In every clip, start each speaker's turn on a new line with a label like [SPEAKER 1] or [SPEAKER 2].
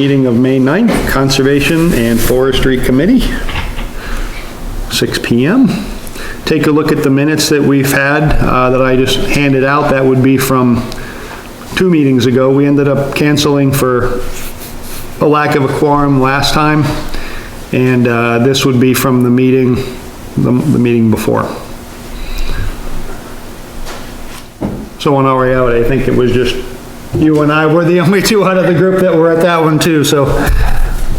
[SPEAKER 1] Meeting of May 9th, Conservation and Forestry Committee, 6 PM. Take a look at the minutes that we've had, that I just handed out. That would be from 2 meetings ago. We ended up canceling for a lack of a quorum last time, and this would be from the meeting, the meeting before. So on our way out, I think it was just you and I were the only two out of the group that were at that one too, so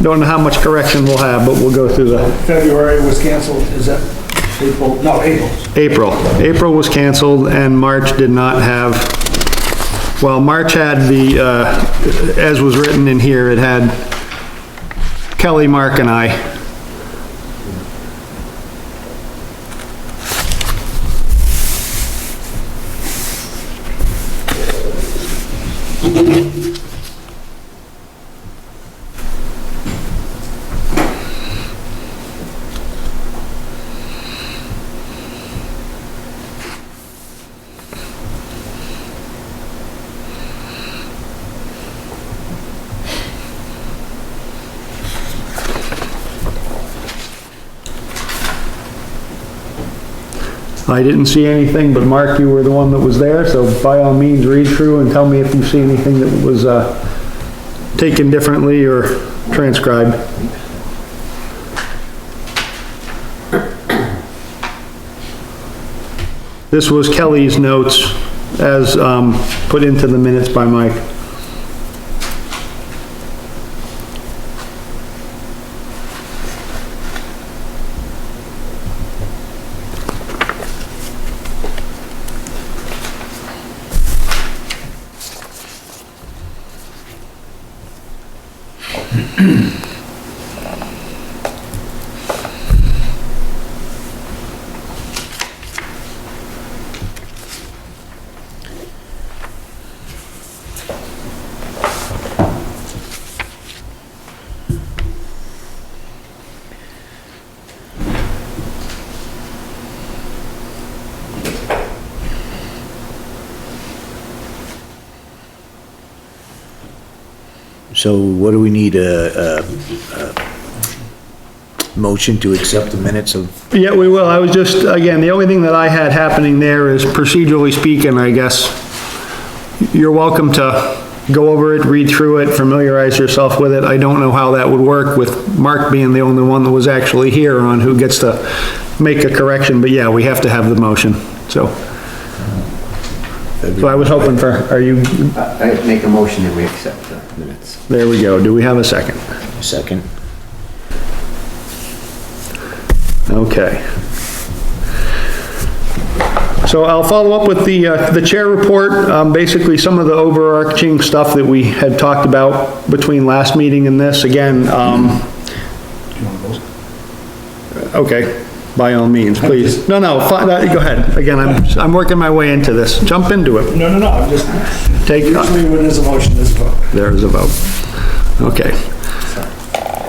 [SPEAKER 1] don't know how much correction we'll have, but we'll go through the...
[SPEAKER 2] February was canceled, is that April? No, April.
[SPEAKER 1] April was canceled, and March did not have, well, March had the, as was written in here, it had Kelly, Mark, and I. I didn't see anything, but Mark, you were the one that was there, so by all means, read through and tell me if you see anything that was, taken differently or transcribed. This was Kelly's notes as, put into the minutes by Mike.
[SPEAKER 3] So what do we need, a motion to accept the minutes of?
[SPEAKER 1] Yeah, we will. I was just, again, the only thing that I had happening there is procedurally speaking, I guess. You're welcome to go over it, read through it, familiarize yourself with it. I don't know how that would work with Mark being the only one that was actually here on who gets to make a correction, but yeah, we have to have the motion, so. So I was hoping for, are you,
[SPEAKER 4] I make a motion that we accept the minutes.
[SPEAKER 1] there we go. Do we have a second?
[SPEAKER 3] Second.
[SPEAKER 1] Okay. So I'll follow up with the chair report, basically some of the overarching stuff that we had talked about between last meeting and this, again, okay, by all means, please. No, go ahead. Again, I'm working my way into this. Jump into it.
[SPEAKER 2] No, I'm just, usually when there's a motion, there's a vote.
[SPEAKER 1] There's a vote. Okay.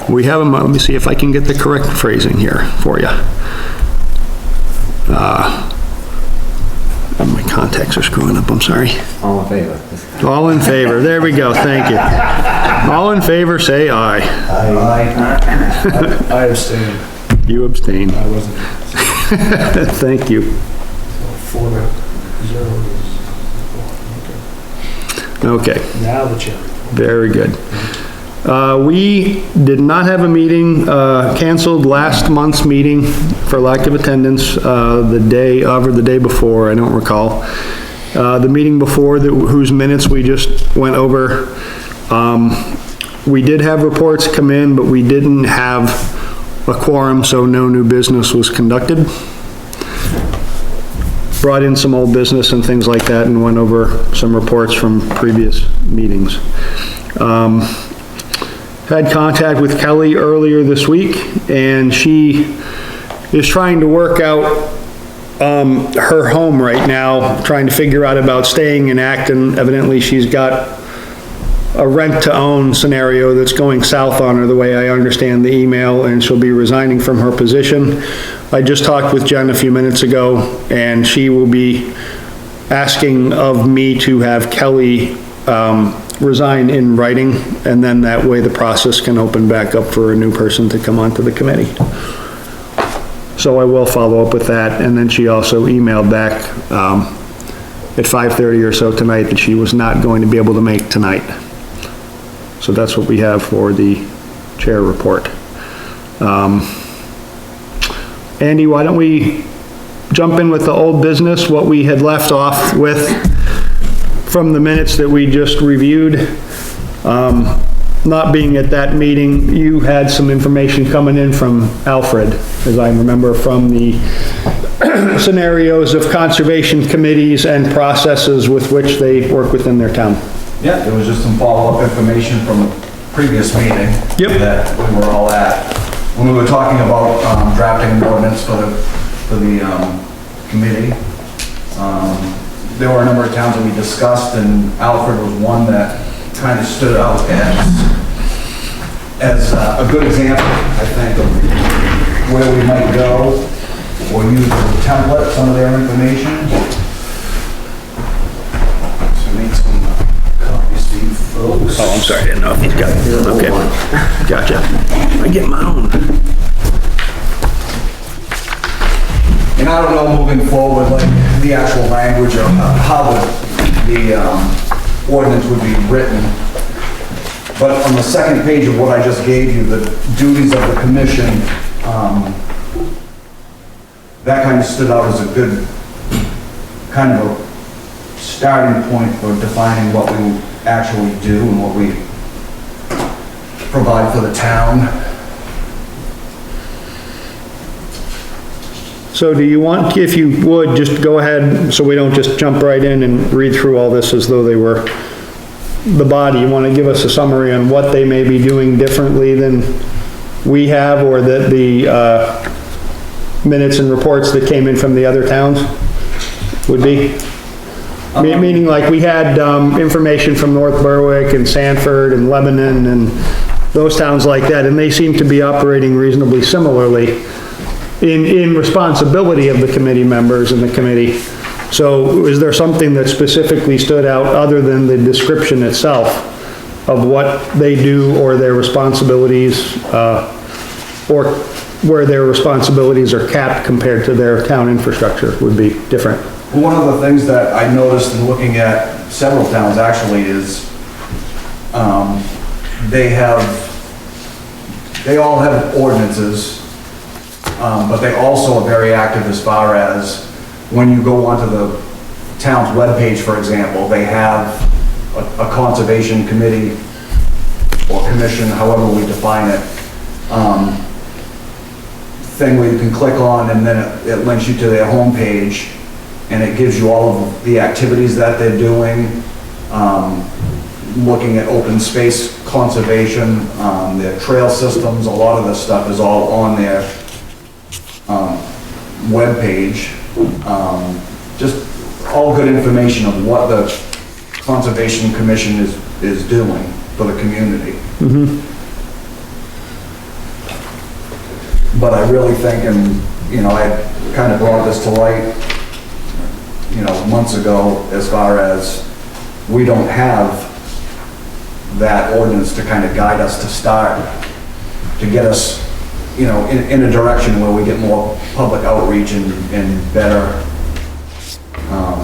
[SPEAKER 1] We have let me see if I can get the correct phrasing here for you. My contacts are screwing up, I'm sorry.
[SPEAKER 4] All in favor?
[SPEAKER 1] All in favor, there we go, thank you. All in favor, say aye.
[SPEAKER 2] I abstain.
[SPEAKER 1] You abstain.
[SPEAKER 2] I wasn't.
[SPEAKER 1] Thank you.
[SPEAKER 2] 4-0.
[SPEAKER 1] Okay,
[SPEAKER 2] Now the chair.
[SPEAKER 1] very good. We did not have a meeting, canceled last month's meeting for lack of attendance, the day of or the day before, I don't recall. The meeting before, whose minutes we just went over, we did have reports come in, but we didn't have a quorum, so no new business was conducted. Brought in some old business and things like that and went over some reports from previous meetings. Had contact with Kelly earlier this week, and she is trying to work out her home right now, trying to figure out about staying in Acton. Evidently, she's got a rent-to-own scenario that's going south on her, the way I understand the email, and she'll be resigning from her position. I just talked with Jen a few minutes ago, and she will be asking of me to have Kelly resign in writing, and then that way the process can open back up for a new person to come onto the committee. So I will follow up with that, and then she also emailed back, at 5:30 or so tonight that she was not going to be able to make tonight. So that's what we have for the chair report. Andy, why don't we jump in with the old business, what we had left off with from the minutes that we just reviewed. Not being at that meeting, you had some information coming in from Alfred, as I remember, from the scenarios of conservation committees and processes with which they work within their town.
[SPEAKER 5] Yeah, there was just some follow-up information from a previous meeting.
[SPEAKER 1] Yep.
[SPEAKER 5] That we were all at. When we were talking about drafting an ordinance for the committee, there were a number of towns that we discussed, and Alfred was one that kind of stood out as a good example, I think, of where we might go, or use as a template some of their information. So I made some copies for you folks.
[SPEAKER 1] Oh, I'm sorry, I didn't know if he's got it. Okay, gotcha. I get my own.
[SPEAKER 5] And I don't know moving forward, like, the actual language of how the ordinance would be written. But on the second page of what I just gave you, the duties of the commission, that kind of stood out as a good, kind of a starting point for defining what we actually do and what we provide for the town.
[SPEAKER 1] So do you want, if you would, just go ahead, so we don't just jump right in and read through all this as though they were the body, you want to give us a summary on what they may be doing differently than we have, or that the minutes and reports that came in from the other towns would be? Meaning like we had information from North Berwick and Sanford and Lebanon and those towns like that, and they seem to be operating reasonably similarly in responsibility of the committee members and the committee. So is there something that specifically stood out other than the description itself of what they do or their responsibilities, or where their responsibilities are capped compared to their town infrastructure would be different?
[SPEAKER 5] One of the things that I noticed in looking at several towns actually is, they all have ordinances, but they also are very active as far as when you go onto the town's webpage, for example, they have a conservation committee or commission, however we define it, thing where you can click on, and then it links you to their homepage, and it gives you all of the activities that they're doing, looking at open space conservation, their trail systems. A lot of this stuff is all on their webpage. Just all good information of what the Conservation Commission is doing for the community. But I really think, and, I kind of brought this to light, months ago, as far as we don't have that ordinance to kind of guide us to start, to get us, in a direction where we get more public outreach and better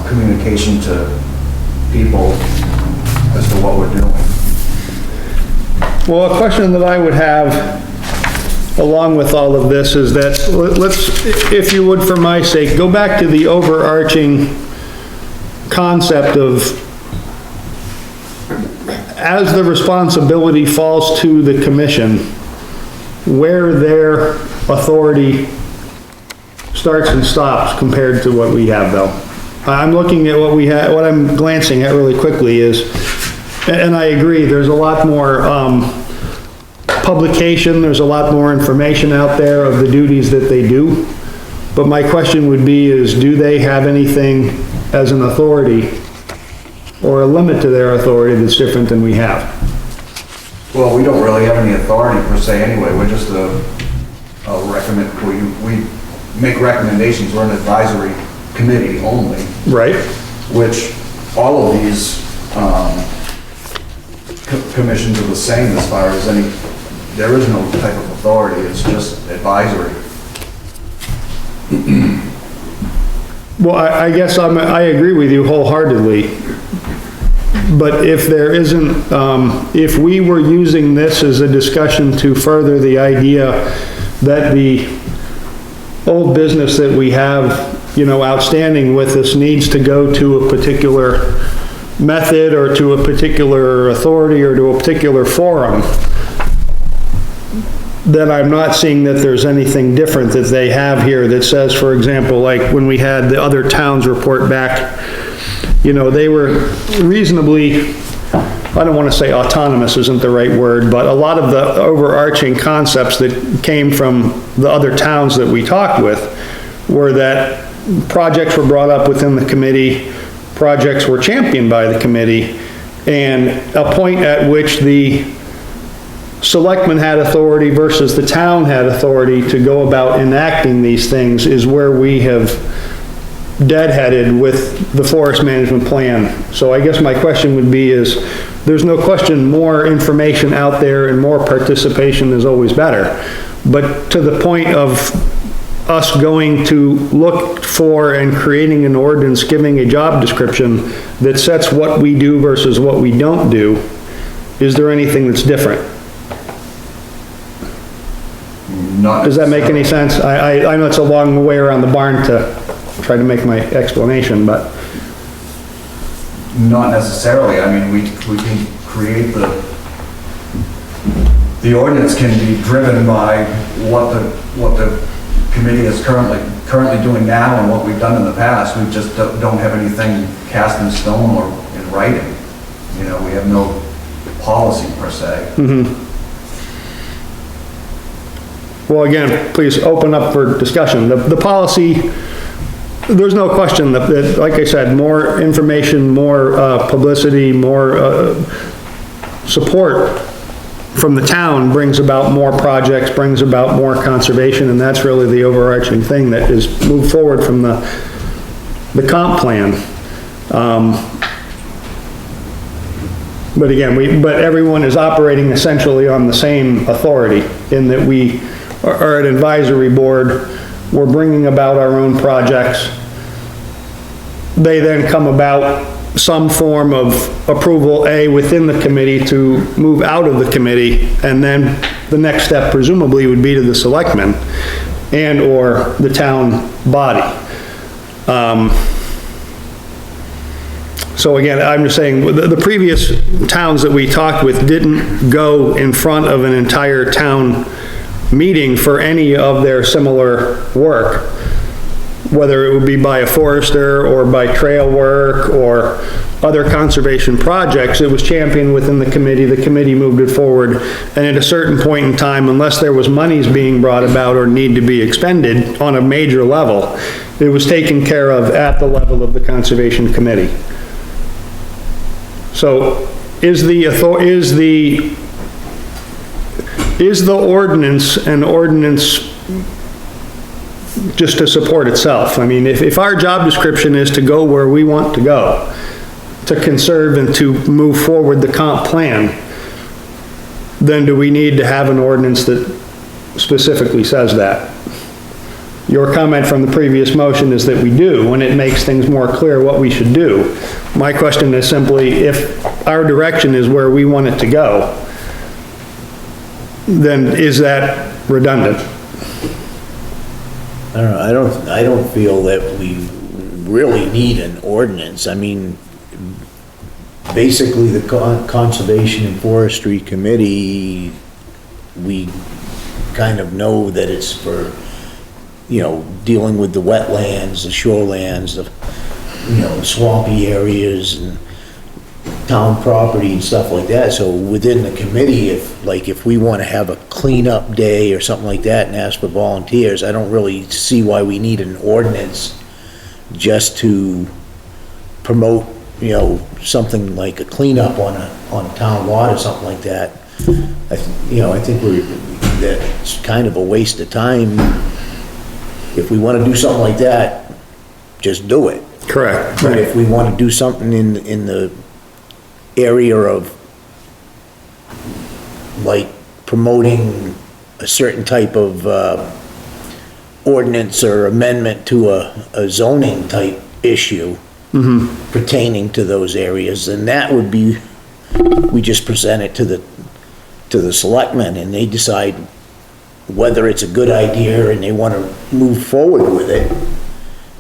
[SPEAKER 5] communication to people as to what we're doing.
[SPEAKER 1] Well, a question that I would have along with all of this is that, let's, if you would, for my sake, go back to the overarching concept of, as the responsibility falls to the commission, where their authority starts and stops compared to what we have, though. I'm looking at what we have, what I'm glancing at really quickly is, and I agree, there's a lot more, publication, there's a lot more information out there of the duties that they do. But my question would be is, do they have anything as an authority or a limit to their authority that's different than we have?
[SPEAKER 5] Well, we don't really have any authority per se anyway. We're just we make recommendations. We're an advisory committee only.
[SPEAKER 1] Right.
[SPEAKER 5] Which all of these commissions are the same as far as any, there is no type of authority, it's just advisory.
[SPEAKER 1] Well, I guess I agree with you wholeheartedly. But if there isn't, if we were using this as a discussion to further the idea that the old business that we have, outstanding with us needs to go to a particular method or to a particular authority or to a particular forum, then I'm not seeing that there's anything different that they have here that says, for example, like when we had the other towns report back, they were reasonably, I don't want to say autonomous isn't the right word, but a lot of the overarching concepts that came from the other towns that we talked with were that projects were brought up within the committee, projects were championed by the committee, and a point at which the selectmen had authority versus the town had authority to go about enacting these things is where we have deadheaded with the forest management plan. So I guess my question would be is, there's no question more information out there and more participation is always better. But to the point of us going to look for and creating an ordinance, giving a job description that sets what we do versus what we don't do, is there anything that's different? Does that make any sense? I know it's a long way around the barn to try to make my explanation, but.
[SPEAKER 5] Not necessarily, I mean, we can create the ordinance can be driven by what the committee is currently doing now and what we've done in the past. We just don't have anything cast in stone or in writing. We have no policy per se.
[SPEAKER 1] Well, again, please open up for discussion. The policy, there's no question that, like I said, more information, more publicity, more support from the town brings about more projects, brings about more conservation, and that's really the overarching thing that is moved forward from the comp plan. But again, but everyone is operating essentially on the same authority in that we are an advisory board. We're bringing about our own projects. They then come about some form of approval, within the committee to move out of the committee, and then the next step presumably would be to the selectmen and/or the town body. So again, I'm just saying, the previous towns that we talked with didn't go in front of an entire town meeting for any of their similar work, whether it would be by a forester or by trail work or other conservation projects. It was championed within the committee moved it forward, and at a certain point in time, unless there was monies being brought about or need to be expended on a major level, it was taken care of at the level of the Conservation Committee. So is the ordinance an ordinance just to support itself? I mean, if our job description is to go where we want to go, to conserve and to move forward the comp plan, then do we need to have an ordinance that specifically says that? Your comment from the previous motion is that we do, and it makes things more clear what we should do. My question is simply, if our direction is where we want it to go, then is that redundant?
[SPEAKER 3] I don't know, I don't feel that we really need an ordinance. I mean, basically, the Conservation and Forestry Committee, we kind of know that it's for, dealing with the wetlands, the shorelands, the, swampy areas and town property and stuff like that. So within the committee, if we want to have a cleanup day or something like that and ask for volunteers, I don't really see why we need an ordinance just to promote, something like a cleanup on a town lot or something like that. I think that's kind of a waste of time. If we want to do something like that, just do it.
[SPEAKER 1] Correct.
[SPEAKER 3] But if we want to do something in the area of like promoting a certain type of, ordinance or amendment to a zoning type issue pertaining to those areas, and that would be, we just present it to the selectmen, and they decide whether it's a good idea and they want to move forward with it.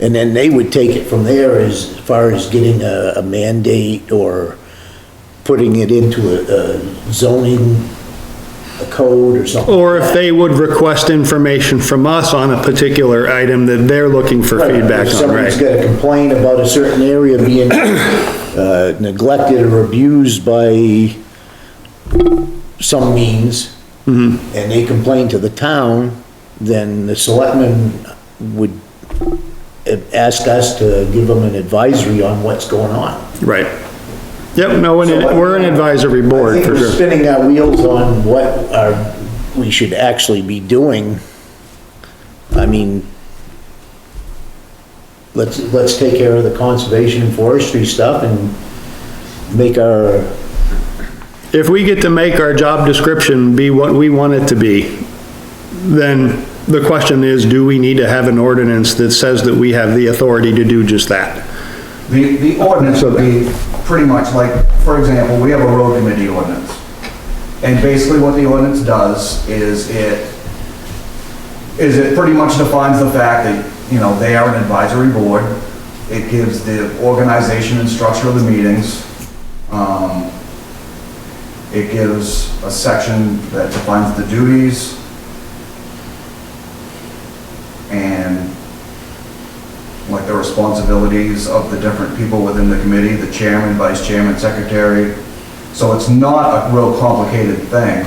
[SPEAKER 3] And then they would take it from there as far as getting a mandate or putting it into a zoning, a code or something.
[SPEAKER 1] Or if they would request information from us on a particular item that they're looking for feedback
[SPEAKER 3] If
[SPEAKER 1] on,
[SPEAKER 3] somebody's
[SPEAKER 1] right?
[SPEAKER 3] got a complaint about a certain area being neglected or abused by some means, and they complain to the town, then the selectmen would ask us to give them an advisory on what's going on.
[SPEAKER 1] Right. Yep, no, we're an advisory
[SPEAKER 3] I
[SPEAKER 1] board
[SPEAKER 3] think
[SPEAKER 1] for
[SPEAKER 3] we're
[SPEAKER 1] sure.
[SPEAKER 3] spinning our wheels on what we should actually be doing. I mean, let's take care of the conservation and forestry stuff and make our,
[SPEAKER 1] If we get to make our job description be what we want it to be, then the question is, do we need to have an ordinance that says that we have the authority to do just that?
[SPEAKER 5] The ordinance would be pretty much like, for example, we have a road committee ordinance. And basically what the ordinance does is it pretty much defines the fact that, you know, they are an advisory board. It gives the organization and structure of the meetings. It gives a section that defines the duties and like the responsibilities of the different people within the committee, the chairman, vice chairman, secretary. So it's not a real complicated thing,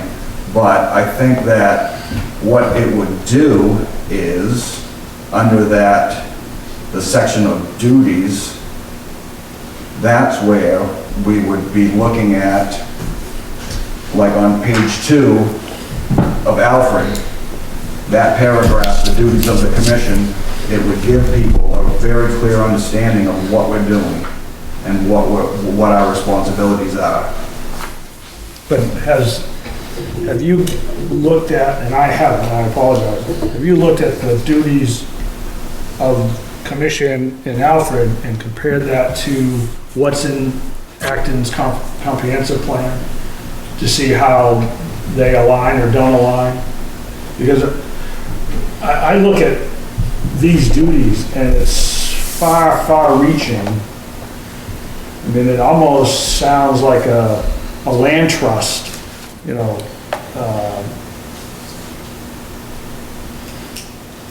[SPEAKER 5] but I think that what it would do is, under that, the section of duties, that's where we would be looking at, like on page 2 of Alfred, that paragraph, the duties of the commission, it would give people a very clear understanding of what we're doing and what our responsibilities are.
[SPEAKER 2] But have you looked at, and I haven't, I apologize, have you looked at the duties of commission in Alfred and compared that to what's in Acton's comprehensive plan to see how they align or don't align? Because I look at these duties and it's far, far reaching. I mean, it almost sounds like a land trust, you know.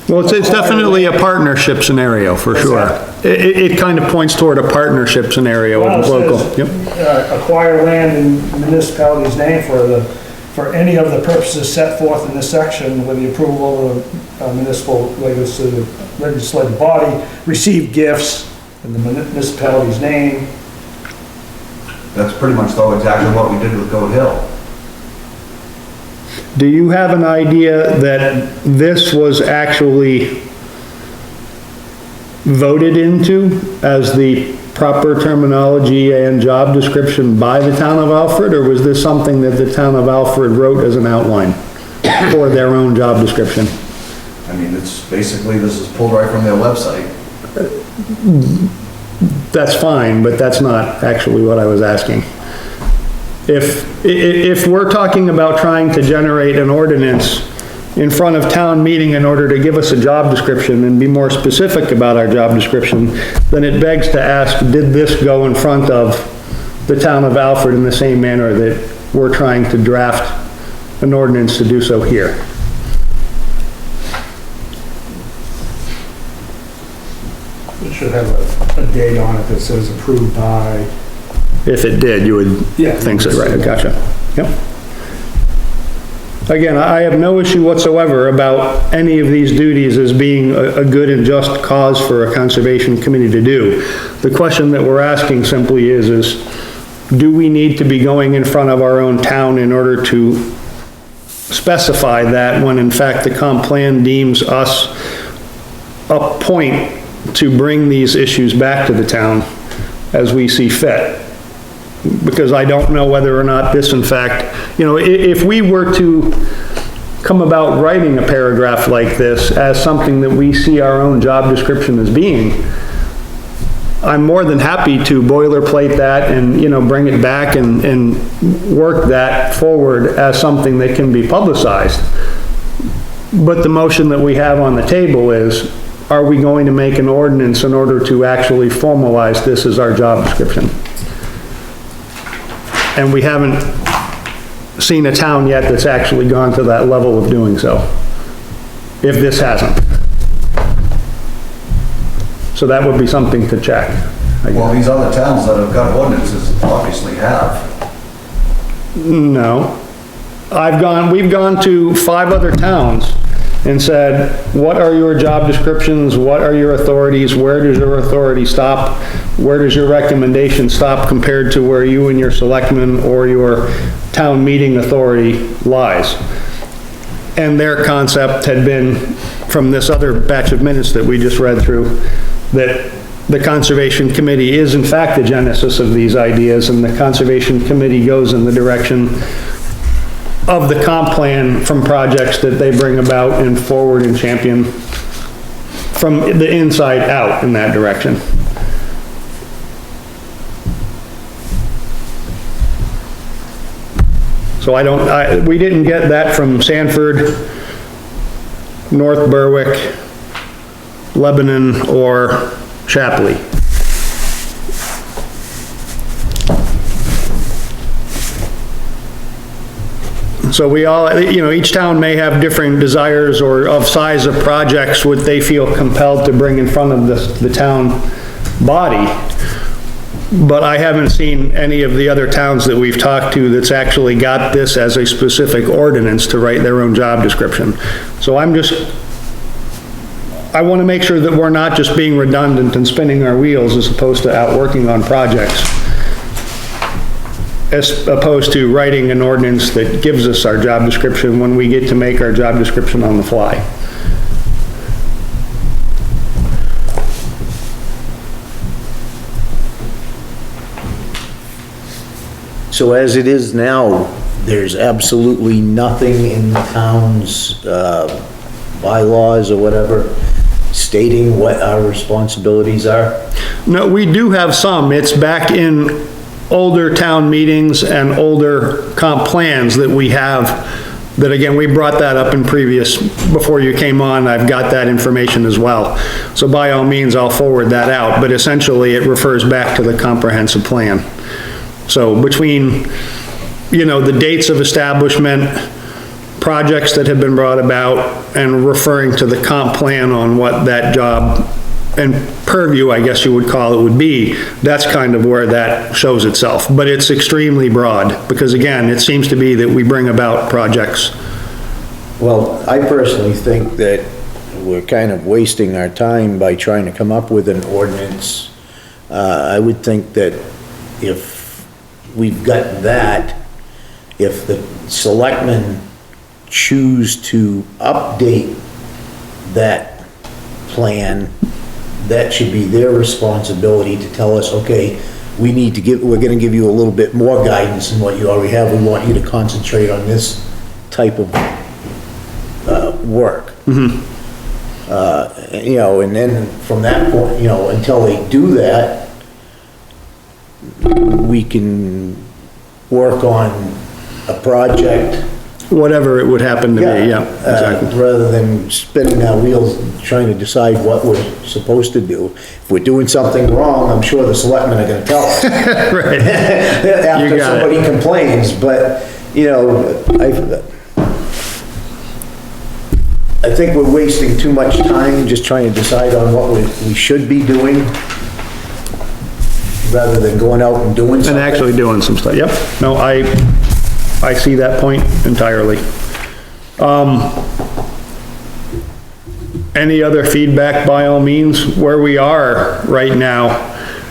[SPEAKER 1] Well, it's definitely a partnership scenario, for
[SPEAKER 2] What's
[SPEAKER 1] sure.
[SPEAKER 2] that?
[SPEAKER 1] It kind of points toward a partnership scenario
[SPEAKER 2] Well,
[SPEAKER 1] with
[SPEAKER 2] it
[SPEAKER 1] local.
[SPEAKER 2] says,
[SPEAKER 1] Yep.
[SPEAKER 2] acquire land in municipality's name for any of the purposes set forth in this section with the approval of municipal legislative body, receive gifts in the municipality's name.
[SPEAKER 5] That's pretty much though exactly what we did with Goat Hill.
[SPEAKER 1] Do you have an idea that this was actually voted into as the proper terminology and job description by the town of Alfred, or was this something that the town of Alfred wrote as an outline for their own job description?
[SPEAKER 5] I mean, it's basically, this is pulled right from their website.
[SPEAKER 1] That's fine, but that's not actually what I was asking. If we're talking about trying to generate an ordinance in front of town meeting in order to give us a job description and be more specific about our job description, then it begs to ask, did this go in front of the town of Alfred in the same manner that we're trying to draft an ordinance to do so here?
[SPEAKER 2] It should have a date on it that says approved by.
[SPEAKER 1] If it did, you would
[SPEAKER 2] Yeah.
[SPEAKER 1] think so, right, gotcha. Yep. Again, I have no issue whatsoever about any of these duties as being a good and just cause for a conservation committee to do. The question that we're asking simply is do we need to be going in front of our own town in order to specify that when in fact the comp plan deems us a point to bring these issues back to the town as we see fit? because I don't know whether or not this in fact, you know, if we were to come about writing a paragraph like this as something that we see our own job description as being, I'm more than happy to boilerplate that and, you know, bring it back and work that forward as something that can be publicized. But the motion that we have on the table is, are we going to make an ordinance in order to actually formalize this as our job description? And we haven't seen a town yet that's actually gone to that level of doing so, if this hasn't. So that would be something to check, I
[SPEAKER 5] Well,
[SPEAKER 1] guess.
[SPEAKER 5] these other towns that have got ordinances obviously have.
[SPEAKER 1] No. We've gone to 5 other towns and said, what are your job descriptions? What are your authorities? Where does your authority stop? Where does your recommendation stop compared to where you and your selectmen or your town meeting authority lies? And their concept had been, from this other batch of minutes that we just read through, that the Conservation Committee is in fact the genesis of these ideas, and the Conservation Committee goes in the direction of the comp plan from projects that they bring about and forward and champion from the inside out in that direction. So we didn't get that from Sanford, North Berwick, Lebanon, or Shapley. So we all, you know, each town may have different desires or of size of projects what they feel compelled to bring in front of the town body. But I haven't seen any of the other towns that we've talked to that's actually got this as a specific ordinance to write their own job description. So I want to make sure that we're not just being redundant and spinning our wheels as opposed to out working on projects, as opposed to writing an ordinance that gives us our job description when we get to make our job description on the fly.
[SPEAKER 3] So as it is now, there's absolutely nothing in the town's bylaws or whatever stating what our responsibilities are?
[SPEAKER 1] No, we do have some. It's back in older town meetings and older comp plans that we have, that again, we brought that up in previous, before you came on, I've got that information as well. So by all means, I'll forward that out, but essentially it refers back to the comprehensive plan. So between, you know, the dates of establishment, projects that have been brought about, and referring to the comp plan on what that job and purview, I guess you would call it, would be, that's kind of where that shows itself. But it's extremely broad, because again, it seems to be that we bring about projects.
[SPEAKER 3] Well, I personally think that we're kind of wasting our time by trying to come up with an ordinance. I would think that if we've got that, if the selectmen choose to update that plan, that should be their responsibility to tell us, okay, we're gonna give you a little bit more guidance than what you already have. We want you to concentrate on this type of, work. You know, and then from that point, you know, until they do that, we can work on a project.
[SPEAKER 1] Whatever it would happen to be, yeah, exactly.
[SPEAKER 3] Rather than spinning our wheels trying to decide what we're supposed to do. If we're doing something wrong, I'm sure the selectmen are gonna tell us.
[SPEAKER 1] Right.
[SPEAKER 3] After
[SPEAKER 1] You got it.
[SPEAKER 3] somebody complains, but, you know, I think we're wasting too much time just trying to decide on what we should be doing, rather than going out and doing something.
[SPEAKER 1] And actually doing some stuff, yep. No, I see that point entirely. Any other feedback, by all means, where we are right now,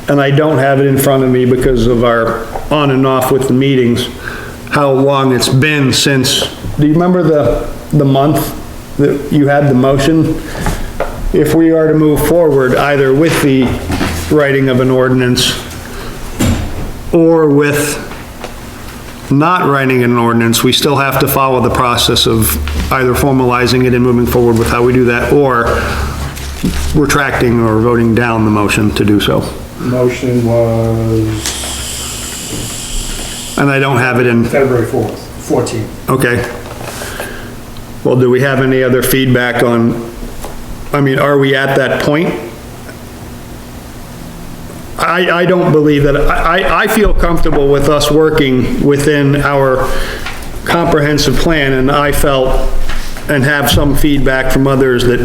[SPEAKER 1] and I don't have it in front of me because of our on and off with the meetings, how long it's been since, do you remember the month that you had the motion? If we are to move forward, either with the writing of an ordinance or with not writing an ordinance, we still have to follow the process of either formalizing it and moving forward with how we do that, or retracting or voting down the motion to do so.
[SPEAKER 2] Motion was
[SPEAKER 1] And I don't have it in,
[SPEAKER 2] February 4th, 14th.
[SPEAKER 1] okay. Well, do we have any other feedback on, I mean, are we at that point? I don't believe that, I feel comfortable with us working within our comprehensive plan, and I felt, and have some feedback from others that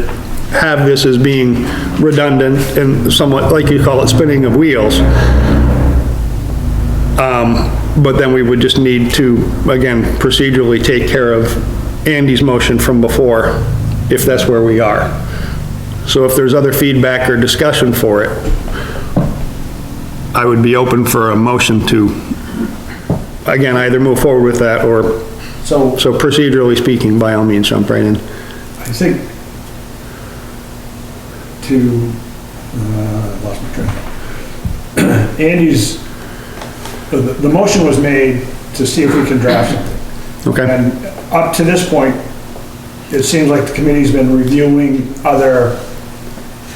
[SPEAKER 1] have this as being redundant and somewhat, like you call it, spinning of wheels. But then we would just need to, again, procedurally take care of Andy's motion from before, if that's where we are. So if there's other feedback or discussion for it, I would be open for a motion to, again, either move forward with that, or,
[SPEAKER 2] So
[SPEAKER 1] so procedurally speaking, by all means, jump right in.
[SPEAKER 2] I think I lost my train of thought. Andy's, the motion was made to see if we can draft something.
[SPEAKER 1] Okay,
[SPEAKER 2] And up to this point, it seems like the committee's been reviewing other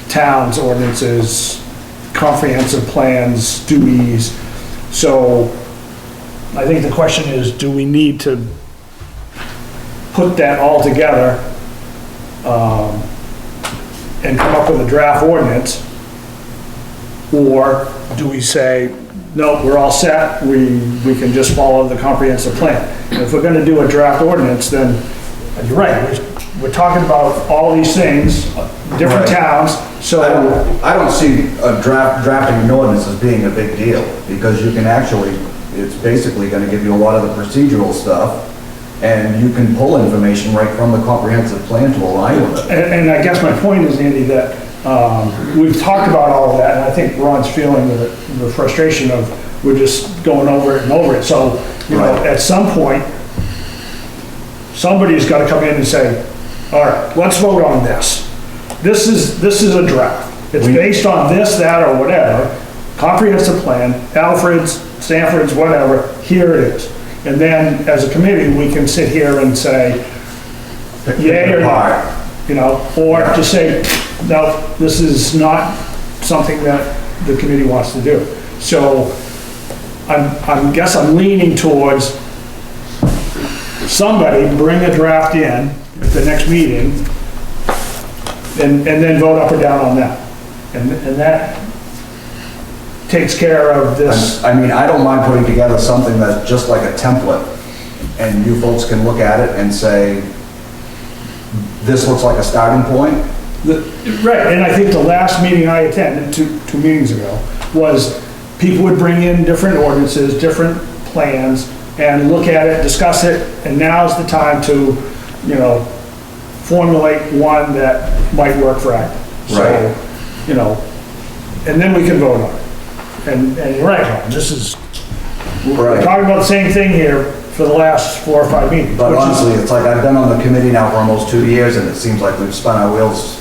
[SPEAKER 2] towns' ordinances, comprehensive plans, duties. So I think the question is, do we need to put that all together and come up with a draft ordinance? Or do we say, no, we're all set, we can just follow the comprehensive plan? And if we're gonna do a draft ordinance, then, you're right, we're talking about all these things, different
[SPEAKER 5] Right.
[SPEAKER 2] towns, so.
[SPEAKER 5] I don't see a drafting an ordinance as being a big deal, because you can actually, it's basically gonna give you a lot of the procedural stuff, and you can pull information right from the comprehensive plan to align with it.
[SPEAKER 2] And I guess my point is, Andy, that we've talked about all of that, and I think Ron's feeling the frustration of we're just going over it and over it. So, you know,
[SPEAKER 5] Right.
[SPEAKER 2] at some point, somebody's got to come in and say, all right, let's vote on this. This is a draft. It's based on this, that, or whatever, comprehensive plan, Alfred's, Stanford's, whatever, here it is. And then, as a committee, we can sit here and say, yay or nay, you know, or to say, no, this is not something that the committee wants to do. So, guess I'm leaning towards somebody bring a draft in at the next meeting and then vote up or down on that. And that takes care of this.
[SPEAKER 5] I mean, I don't mind putting together something that's just like a template, and you folks can look at it and say, this looks like a starting point.
[SPEAKER 2] Right, and I think the last meeting I attended, two meetings ago, was people would bring in different ordinances, different plans, and look at it, discuss it, and now's the time to, you know, formulate one that might work for Acton.
[SPEAKER 5] Right.
[SPEAKER 2] So, you know, and then we can vote on it. And you're right, Ron, this is, we're
[SPEAKER 5] Right.
[SPEAKER 2] talking about the same thing here for the last 4 or 5 meetings.
[SPEAKER 5] But
[SPEAKER 2] which is-
[SPEAKER 5] honestly, it's like I've been on the committee now for almost 2 years, and it seems like we've spun our wheels,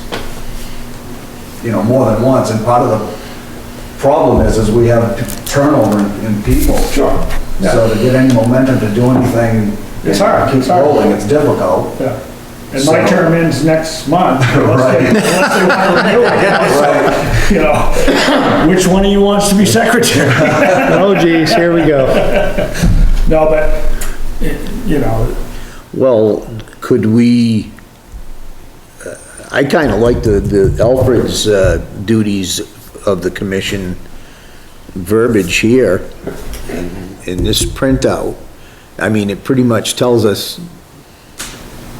[SPEAKER 5] you know, more than once, and part of the problem is we have turnover in people.
[SPEAKER 2] Sure.
[SPEAKER 5] So to get any momentum to do anything.
[SPEAKER 2] It's hard,
[SPEAKER 5] Keep
[SPEAKER 2] it's hard.
[SPEAKER 5] rolling, it's difficult.
[SPEAKER 2] Yeah. And my
[SPEAKER 5] So-
[SPEAKER 2] term ends next month, unless they want to renew it.
[SPEAKER 5] Right.
[SPEAKER 2] You know, which one of you wants to be secretary?
[SPEAKER 1] oh geez, here we go.
[SPEAKER 2] No, but, you know,
[SPEAKER 3] Well, could we, I kind of like the Alfred's duties of the commission verbiage here in this printout. I mean, it pretty much tells us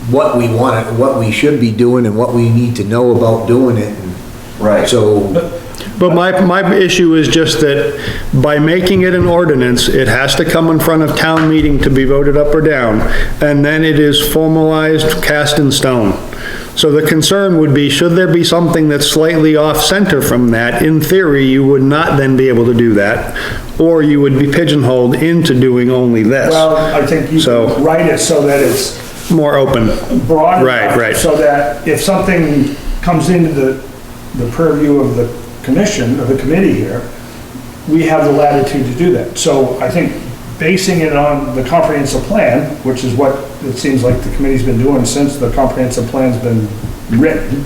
[SPEAKER 3] what we want, what we should be doing and what we need to know about doing it.
[SPEAKER 5] Right.
[SPEAKER 3] So,
[SPEAKER 1] But my issue is just that by making it an ordinance, it has to come in front of town meeting to be voted up or down, and then it is formalized, cast in stone. So the concern would be, should there be something that's slightly off-center from that, in theory, you would not then be able to do that, or you would be pigeonholed into doing only this.
[SPEAKER 2] well, I think you
[SPEAKER 1] So-
[SPEAKER 2] can write it so that it's
[SPEAKER 1] More open.
[SPEAKER 2] broad
[SPEAKER 1] Right,
[SPEAKER 2] enough,
[SPEAKER 1] right.
[SPEAKER 2] so that if something comes into the purview of the commission, of the committee here, we have the latitude to do that. So I think basing it on the comprehensive plan, which is what it seems like the committee's been doing since the comprehensive plan's been written,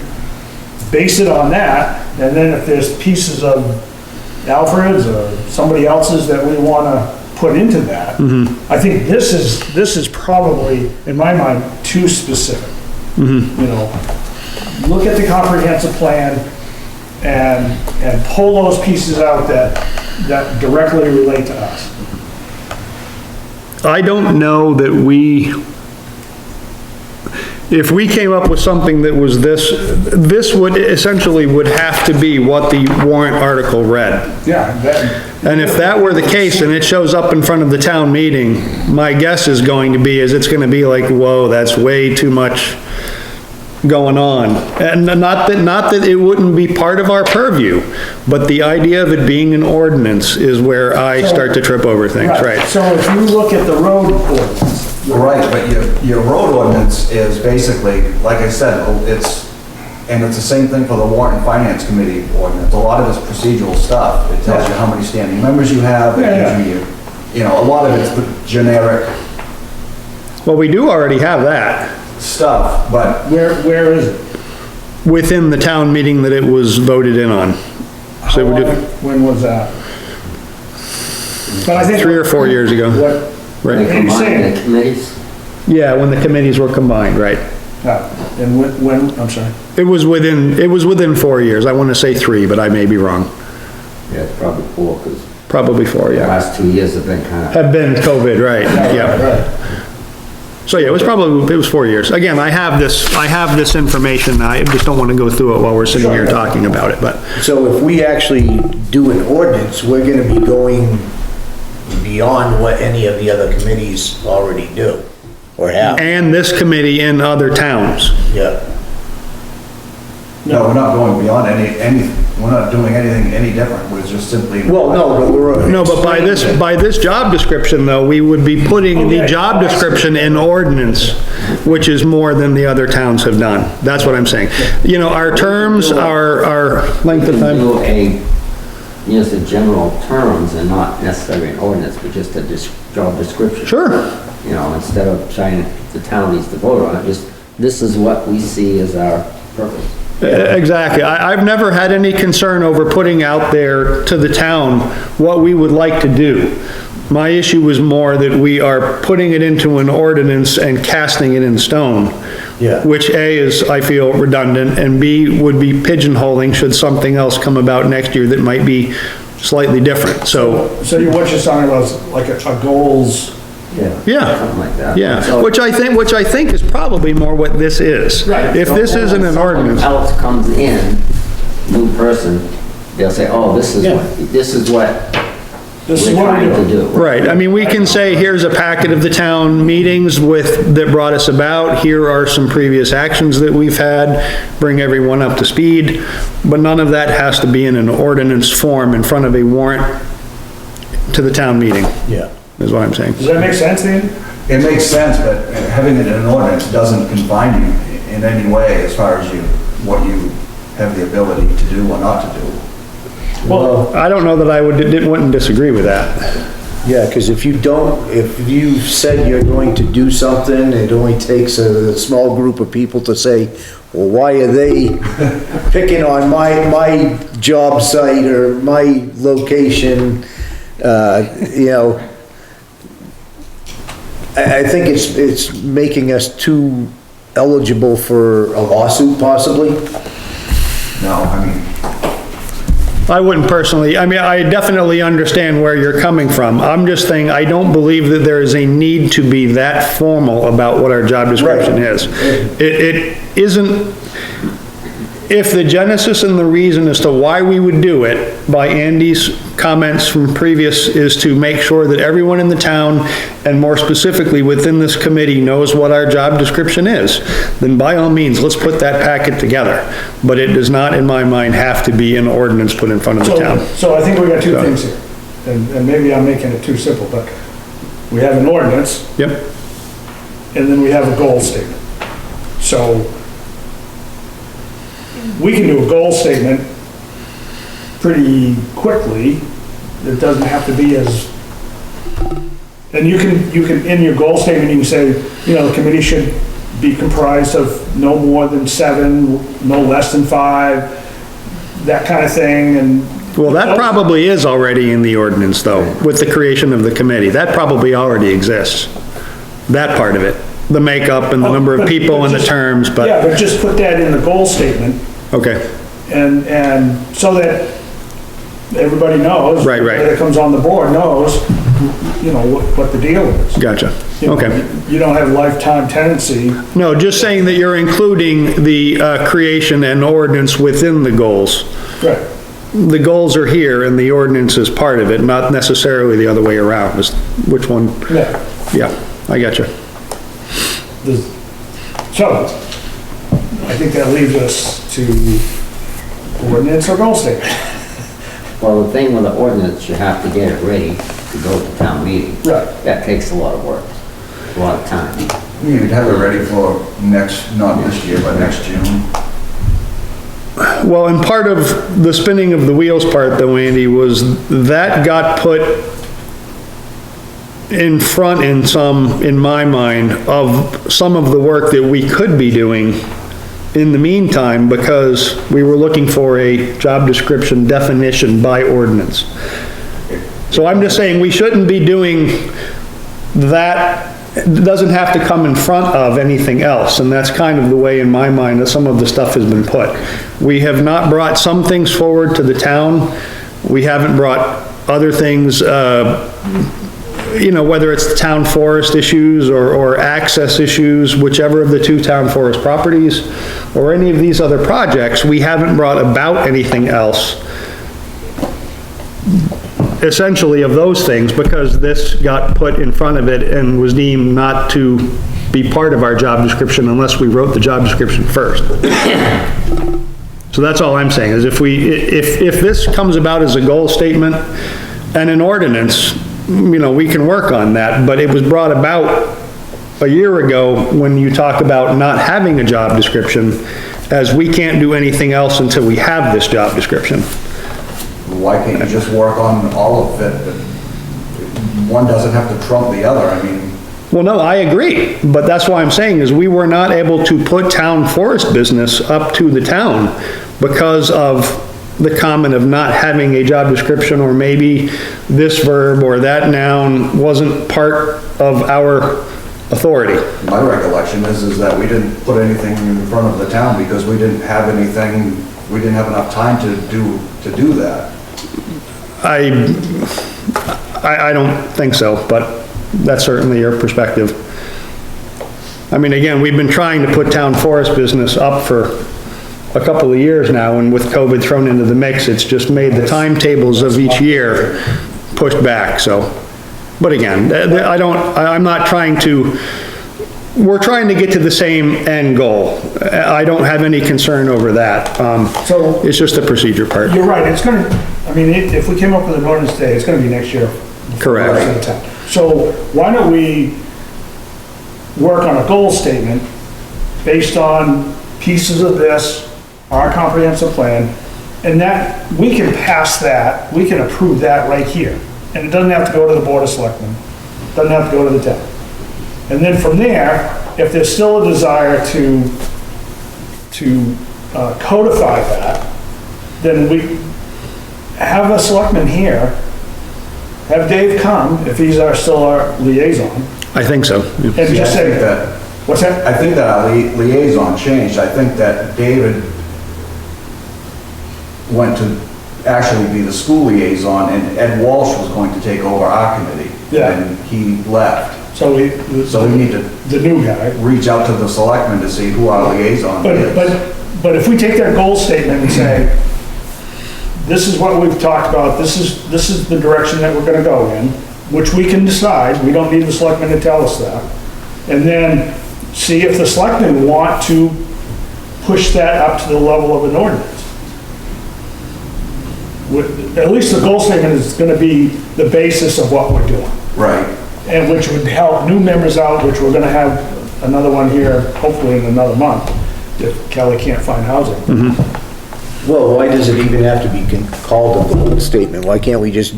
[SPEAKER 2] base it on that, and then if there's pieces of Alfred's or somebody else's that we wanna put into that, I think this is probably, in my mind, too specific. You know, look at the comprehensive plan and pull those pieces out that directly relate to us.
[SPEAKER 1] I don't know that if we came up with something that was this would essentially would have to be what the warrant article read.
[SPEAKER 2] Yeah,
[SPEAKER 1] And if that were the case and it shows up in front of the town meeting, my guess is going to be, it's gonna be like, whoa, that's way too much going on. And not that it wouldn't be part of our purview, but the idea of it being an ordinance is where I start to trip over things, right?
[SPEAKER 2] So if you look at the road ordinance,
[SPEAKER 5] Right, but your road ordinance is basically, like I said, it's the same thing for the warrant and finance committee ordinance. A lot of this procedural stuff, it tells you how many standing members you have, it gives you a lot of it's the generic
[SPEAKER 1] Well, we do already have that
[SPEAKER 5] stuff, but
[SPEAKER 2] where is it?
[SPEAKER 1] within the town meeting that it was voted in on. So we did
[SPEAKER 2] When was that? But I think
[SPEAKER 1] 3 or 4 years ago.
[SPEAKER 2] What,
[SPEAKER 1] Right.
[SPEAKER 4] They
[SPEAKER 2] What are you
[SPEAKER 4] combine
[SPEAKER 2] saying?
[SPEAKER 4] the committees?
[SPEAKER 1] Yeah, when the committees were combined, right.
[SPEAKER 2] and when, I'm sorry.
[SPEAKER 1] It was within 4 years. I want to say 3, but I may be wrong.
[SPEAKER 4] Yeah, it's probably 4, because
[SPEAKER 1] Probably 4,
[SPEAKER 4] the
[SPEAKER 1] yeah.
[SPEAKER 4] last 2 years have been kind of,
[SPEAKER 1] Have been COVID, right, yeah.
[SPEAKER 2] Right.
[SPEAKER 1] So yeah, it was 4 years. Again, I have this information. I just don't want to go through it while we're sitting here talking about it, but.
[SPEAKER 3] So if we actually do an ordinance, we're gonna be going beyond what any of the other committees already do, or have.
[SPEAKER 1] And this committee in other towns.
[SPEAKER 3] Yeah.
[SPEAKER 5] no, we're not going beyond we're not doing anything any different. We're just simply.
[SPEAKER 3] Well, no, but we're.
[SPEAKER 1] No, but by this job description though, we would be putting the job description in ordinance, which is more than the other towns have done. That's what I'm saying. You know, our terms, our length of time.
[SPEAKER 4] do use the general terms and not necessarily an ordinance, but just a job description.
[SPEAKER 1] Sure.
[SPEAKER 4] You know, instead of trying, the town needs to vote on it, just, this is what we see as our purpose.
[SPEAKER 1] Exactly. I've never had any concern over putting out there to the town what we would like to do. My issue was more that we are putting it into an ordinance and casting it in stone.
[SPEAKER 3] Yeah.
[SPEAKER 1] Which A is, I feel, redundant, and B would be pigeonholing should something else come about next year that might be slightly different, so,
[SPEAKER 2] So what you're talking about is like a goals,
[SPEAKER 1] yeah.
[SPEAKER 4] Something like that.
[SPEAKER 1] Yeah,
[SPEAKER 4] So-
[SPEAKER 1] which I think is probably more what this is.
[SPEAKER 2] Right.
[SPEAKER 1] If this isn't an ordinance.
[SPEAKER 4] When someone else comes in, new person, they'll say, oh, this is what
[SPEAKER 2] this is
[SPEAKER 4] we're
[SPEAKER 2] what we
[SPEAKER 4] trying to
[SPEAKER 2] do.
[SPEAKER 4] do.
[SPEAKER 1] Right, I mean, we can say, here's a packet of the town meetings that brought us about, here are some previous actions that we've had, bring everyone up to speed, but none of that has to be in an ordinance form in front of a warrant to the town meeting,
[SPEAKER 3] Yeah.
[SPEAKER 1] is what I'm saying.
[SPEAKER 2] Does that make sense, Ian?
[SPEAKER 5] It makes sense, but having it in an ordinance doesn't confine you in any way as far as what you have the ability to do or not to do.
[SPEAKER 2] Well,
[SPEAKER 1] I don't know that I wouldn't disagree with that.
[SPEAKER 3] Yeah, because if you said you're going to do something, it only takes a small group of people to say, well, why are they picking on my job site or my location? I think it's making us too eligible for a lawsuit possibly.
[SPEAKER 5] No, I mean,
[SPEAKER 1] I wouldn't personally, I mean, I definitely understand where you're coming from. I'm just saying, I don't believe that there is a need to be that formal about what our job description
[SPEAKER 3] Right.
[SPEAKER 1] is. It isn't, if the genesis and the reason as to why we would do it, by Andy's comments from previous, is to make sure that everyone in the town, and more specifically within this committee, knows what our job description is, then by all means, let's put that packet together. But it does not, in my mind, have to be an ordinance put in front of the town.
[SPEAKER 2] so I think we got two things here, and maybe I'm making it too simple, but we have an ordinance,
[SPEAKER 1] Yep,
[SPEAKER 2] and then we have a goal statement. So we can do a goal statement pretty quickly It doesn't have to be as, and you can, in your goal statement, you can say, you know, the committee should be comprised of no more than 7, no less than 5, that kind of thing, and.
[SPEAKER 1] Well, that probably is already in the ordinance though, with the creation of the committee. That probably already exists. That part of it, the makeup and the number of people and the terms,
[SPEAKER 2] Yeah,
[SPEAKER 1] but,
[SPEAKER 2] but just put that in the goal statement,
[SPEAKER 1] okay,
[SPEAKER 2] and so that everybody knows.
[SPEAKER 1] Right, right.
[SPEAKER 2] That comes on the board knows, you know, what the deal is.
[SPEAKER 1] gotcha,
[SPEAKER 2] You know,
[SPEAKER 1] okay.
[SPEAKER 2] You don't have lifetime tenancy.
[SPEAKER 1] No, just saying that you're including the creation and ordinance within the goals.
[SPEAKER 2] Right.
[SPEAKER 1] The goals are here and the ordinance is part of it, not necessarily the other way around, is which one,
[SPEAKER 2] Yeah.
[SPEAKER 1] yeah, I got you.
[SPEAKER 2] So, I think that leaves us to ordinance or goal statement.
[SPEAKER 4] Well, the thing with the ordinance, you have to get it ready to go to town meeting.
[SPEAKER 2] Right.
[SPEAKER 4] That takes a lot of work, a lot of time.
[SPEAKER 5] You'd have it ready for next, not this year, but next June.
[SPEAKER 1] Well, and part of the spinning of the wheels part though, Andy, was that got put in front in my mind, of some of the work that we could be doing in the meantime, because we were looking for a job description definition by ordinance. So I'm just saying, we shouldn't be doing that. It doesn't have to come in front of anything else, and that's kind of the way in my mind that some of the stuff has been put. We have not brought some things forward to the town. We haven't brought other things, you know, whether it's the town forest issues or access issues, whichever of the 2 town forest properties, or any of these other projects, we haven't brought about anything else, essentially of those things, because this got put in front of it and was deemed not to be part of our job description unless we wrote the job description first. So that's all I'm saying, is if this comes about as a goal statement and an ordinance, you know, we can work on that, but it was brought about a year ago when you talk about not having a job description, as we can't do anything else until we have this job description.
[SPEAKER 5] Why can't you just work on all of it? One doesn't have to trump the other, I mean,
[SPEAKER 1] Well, no, I agree, but that's why I'm saying is we were not able to put town forest business up to the town because of the comment of not having a job description, or maybe this verb or that noun wasn't part of our authority.
[SPEAKER 5] my recollection is that we didn't put anything in front of the town because we didn't have anything, we didn't have enough time to do that.
[SPEAKER 1] I don't think so, but that's certainly your perspective. I mean, again, we've been trying to put town forest business up for a couple of years now, and with COVID thrown into the mix, it's just made the timetables of each year pushed back, so. But again, I'm not trying to, we're trying to get to the same end goal. I don't have any concern over that.
[SPEAKER 2] So-
[SPEAKER 1] It's just the procedure part.
[SPEAKER 2] You're right, it's gonna, I mean, if we came up with an ordinance today, it's gonna be next year.
[SPEAKER 1] Correct.
[SPEAKER 2] So why don't we work on a goal statement based on pieces of this, our comprehensive plan, and that, we can pass that, we can approve that right here. And it doesn't have to go to the Board of Selectmen, doesn't have to go to the town. And then from there, if there's still a desire to codify that, then we have a selectman here, have Dave come, if he's still our liaison,
[SPEAKER 1] I think so. Yeah.
[SPEAKER 2] and just
[SPEAKER 5] I
[SPEAKER 2] say,
[SPEAKER 5] think that,
[SPEAKER 2] what's that?
[SPEAKER 5] I think that our liaison changed. I think that David went to actually be the school liaison, and Ed Walsh was going to take over our committee.
[SPEAKER 2] Yeah.
[SPEAKER 5] And he left.
[SPEAKER 2] So
[SPEAKER 5] So we need to
[SPEAKER 2] the new guy.
[SPEAKER 5] reach out to the selectmen to see who our liaison is.
[SPEAKER 2] But if we take that goal statement and say, this is what we've talked about, this is the direction that we're gonna go in, which we can decide, we don't need the selectmen to tell us that. And then see if the selectmen want to push that up to the level of an ordinance. At least the goal statement is gonna be the basis of what we're doing.
[SPEAKER 5] Right.
[SPEAKER 2] And which would help new members out, which we're gonna have another one here, hopefully in another month, if Kelly can't find housing.
[SPEAKER 3] Well, why does it even have to be called a goal statement? Why can't we just,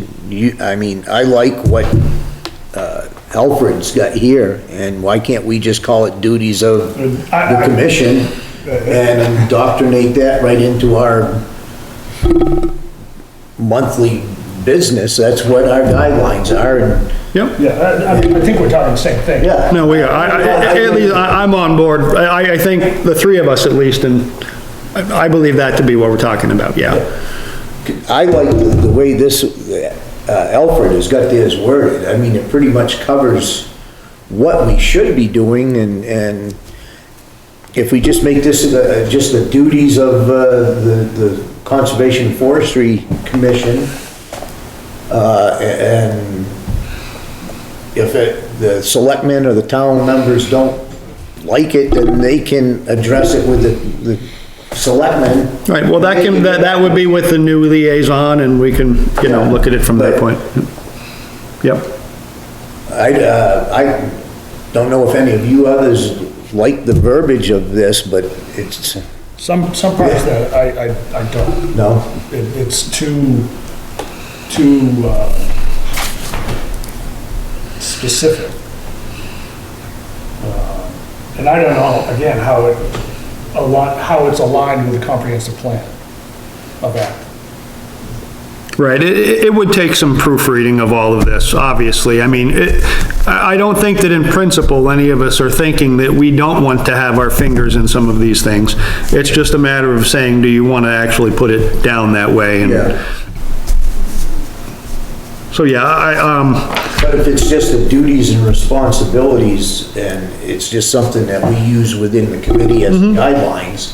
[SPEAKER 3] I mean, I like what, Alfred's got here, and why can't we just call it duties of the commission and indoctrinate that right into our monthly business? That's what our guidelines are, and,
[SPEAKER 1] Yep.
[SPEAKER 2] Yeah, I think we're talking the same thing.
[SPEAKER 3] yeah.
[SPEAKER 1] No, we are. At least, I'm on board. I think the three of us at least, and I believe that to be what we're talking about, yeah.
[SPEAKER 3] I like the way this, Alfred has got this worded. I mean, it pretty much covers what we should be doing, and if we just make this just the duties of the Conservation and Forestry Commission, and if the selectmen or the town members don't like it, then they can address it with the selectmen.
[SPEAKER 1] Right, well, that would be with the new liaison, and we can, look at it from that point. Yep.
[SPEAKER 3] I don't know if any of you others like the verbiage of this, but it's,
[SPEAKER 2] Some parts that I don't.
[SPEAKER 3] no,
[SPEAKER 2] It's too specific. And I don't know, again, how it's aligned with the comprehensive plan of act.
[SPEAKER 1] Right, it would take some proofreading of all of this, obviously. I mean, I don't think that in principle, any of us are thinking that we don't want to have our fingers in some of these things. It's just a matter of saying, do you want to actually put it down that way? And
[SPEAKER 3] yeah.
[SPEAKER 1] so, yeah,
[SPEAKER 3] But if it's just the duties and responsibilities, and it's just something that we use within the committee as guidelines,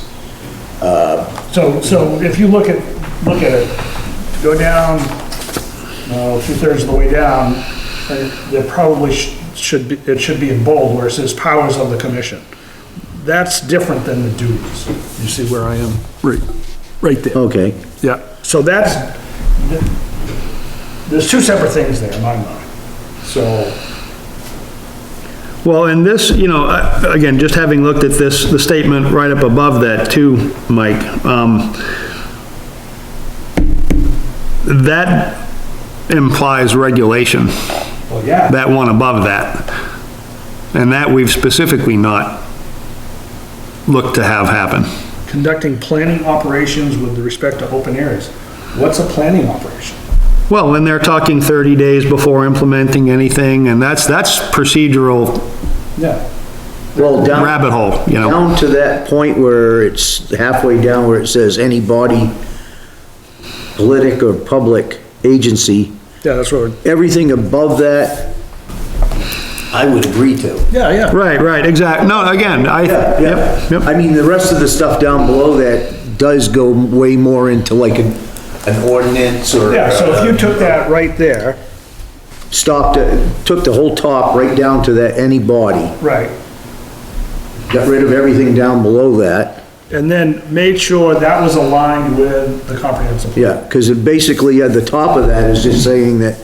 [SPEAKER 2] So if you look at it, go down, 2/3 of the way down, there probably should be, it should be in bold where it says powers of the commission. That's different than the duties. You see where I am? Right there.
[SPEAKER 3] okay.
[SPEAKER 2] Yeah, so there's two separate things there in my mind. So,
[SPEAKER 1] well, and this, again, just having looked at this, the statement right up above that too, Mike, that implies regulation,
[SPEAKER 2] well, yeah,
[SPEAKER 1] that one above that. And that we've specifically not looked to have happen.
[SPEAKER 2] conducting planning operations with respect to open areas. What's a planning operation?
[SPEAKER 1] Well, and they're talking 30 days before implementing anything, and that's procedural
[SPEAKER 2] Yeah,
[SPEAKER 3] Well, down,
[SPEAKER 1] rabbit hole,
[SPEAKER 3] down to that point where it's halfway down where it says any body, politic or public agency,
[SPEAKER 2] yeah, that's what,
[SPEAKER 3] everything above that, I would agree to.
[SPEAKER 2] yeah.
[SPEAKER 1] Right, exactly. No, again, yep.
[SPEAKER 3] I mean, the rest of the stuff down below that does go way more into like an ordinance or.
[SPEAKER 2] Yeah, so if you took that right there,
[SPEAKER 3] took the whole top right down to that any body,
[SPEAKER 2] right,
[SPEAKER 3] got rid of everything down below that.
[SPEAKER 2] and then made sure that was aligned with the comprehensive. plan.
[SPEAKER 3] Yeah, because it basically, at the top of that is just saying that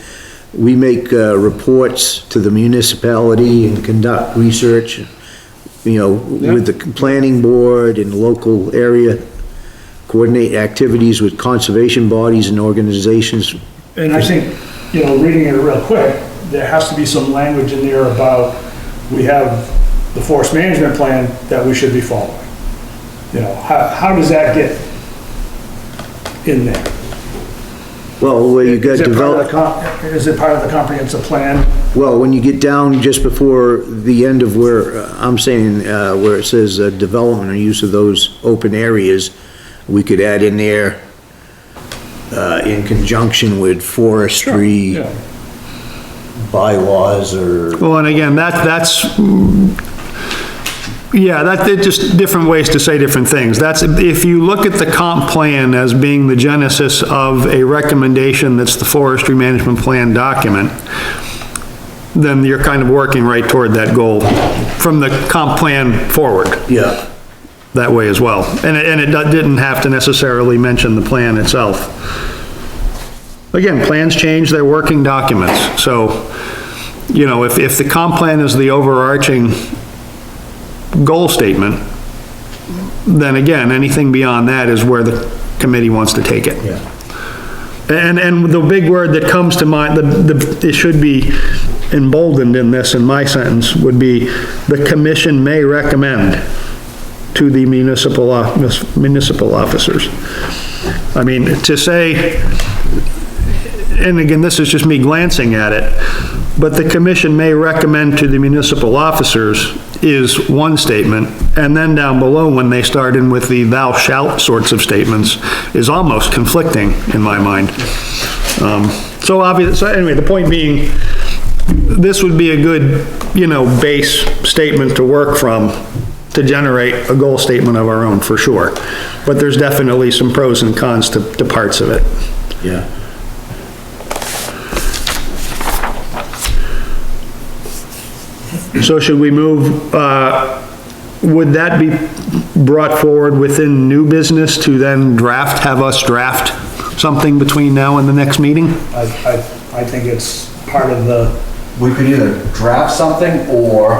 [SPEAKER 3] we make, reports to the municipality and conduct research, with the planning board and local area, coordinate activities with conservation bodies and organizations.
[SPEAKER 2] And I think, reading it real quick, there has to be some language in there about, we have the forest management plan that we should be following. How does that get in there?
[SPEAKER 3] Well, where you got
[SPEAKER 2] Is it part of
[SPEAKER 3] develop,
[SPEAKER 2] is it part of the comprehensive plan?
[SPEAKER 3] well, when you get down just before the end of where, I'm saying, where it says, development or use of those open areas, we could add in there, in conjunction with forestry
[SPEAKER 2] Yeah.
[SPEAKER 3] bylaws or,
[SPEAKER 1] Well, and again, that's just different ways to say different things. That's, if you look at the comp plan as being the genesis of a recommendation that's the forestry management plan document, then you're kind of working right toward that goal from the comp plan forward,
[SPEAKER 3] yeah.
[SPEAKER 1] that way as well. And it didn't have to necessarily mention the plan itself. Again, plans change, they're working documents, so, if the comp plan is the overarching goal statement, then again, anything beyond that is where the committee wants to take it.
[SPEAKER 3] Yeah.
[SPEAKER 1] And the big word that comes to mind, it should be emboldened in this, in my sentence, would be, the commission may recommend to the municipal officers. I mean, to say, and again, this is just me glancing at it, but the commission may recommend to the municipal officers is one statement, and then down below, when they start in with the thou shalt sorts of statements, is almost conflicting in my mind. So anyway, the point being, this would be a good, base statement to work from to generate a goal statement of our own, for sure. But there's definitely some pros and cons to parts of it.
[SPEAKER 3] Yeah.
[SPEAKER 1] So should we move, would that be brought forward within new business to then have us draft something between now and the next meeting?
[SPEAKER 2] I think it's part of the,
[SPEAKER 5] We could either draft something or,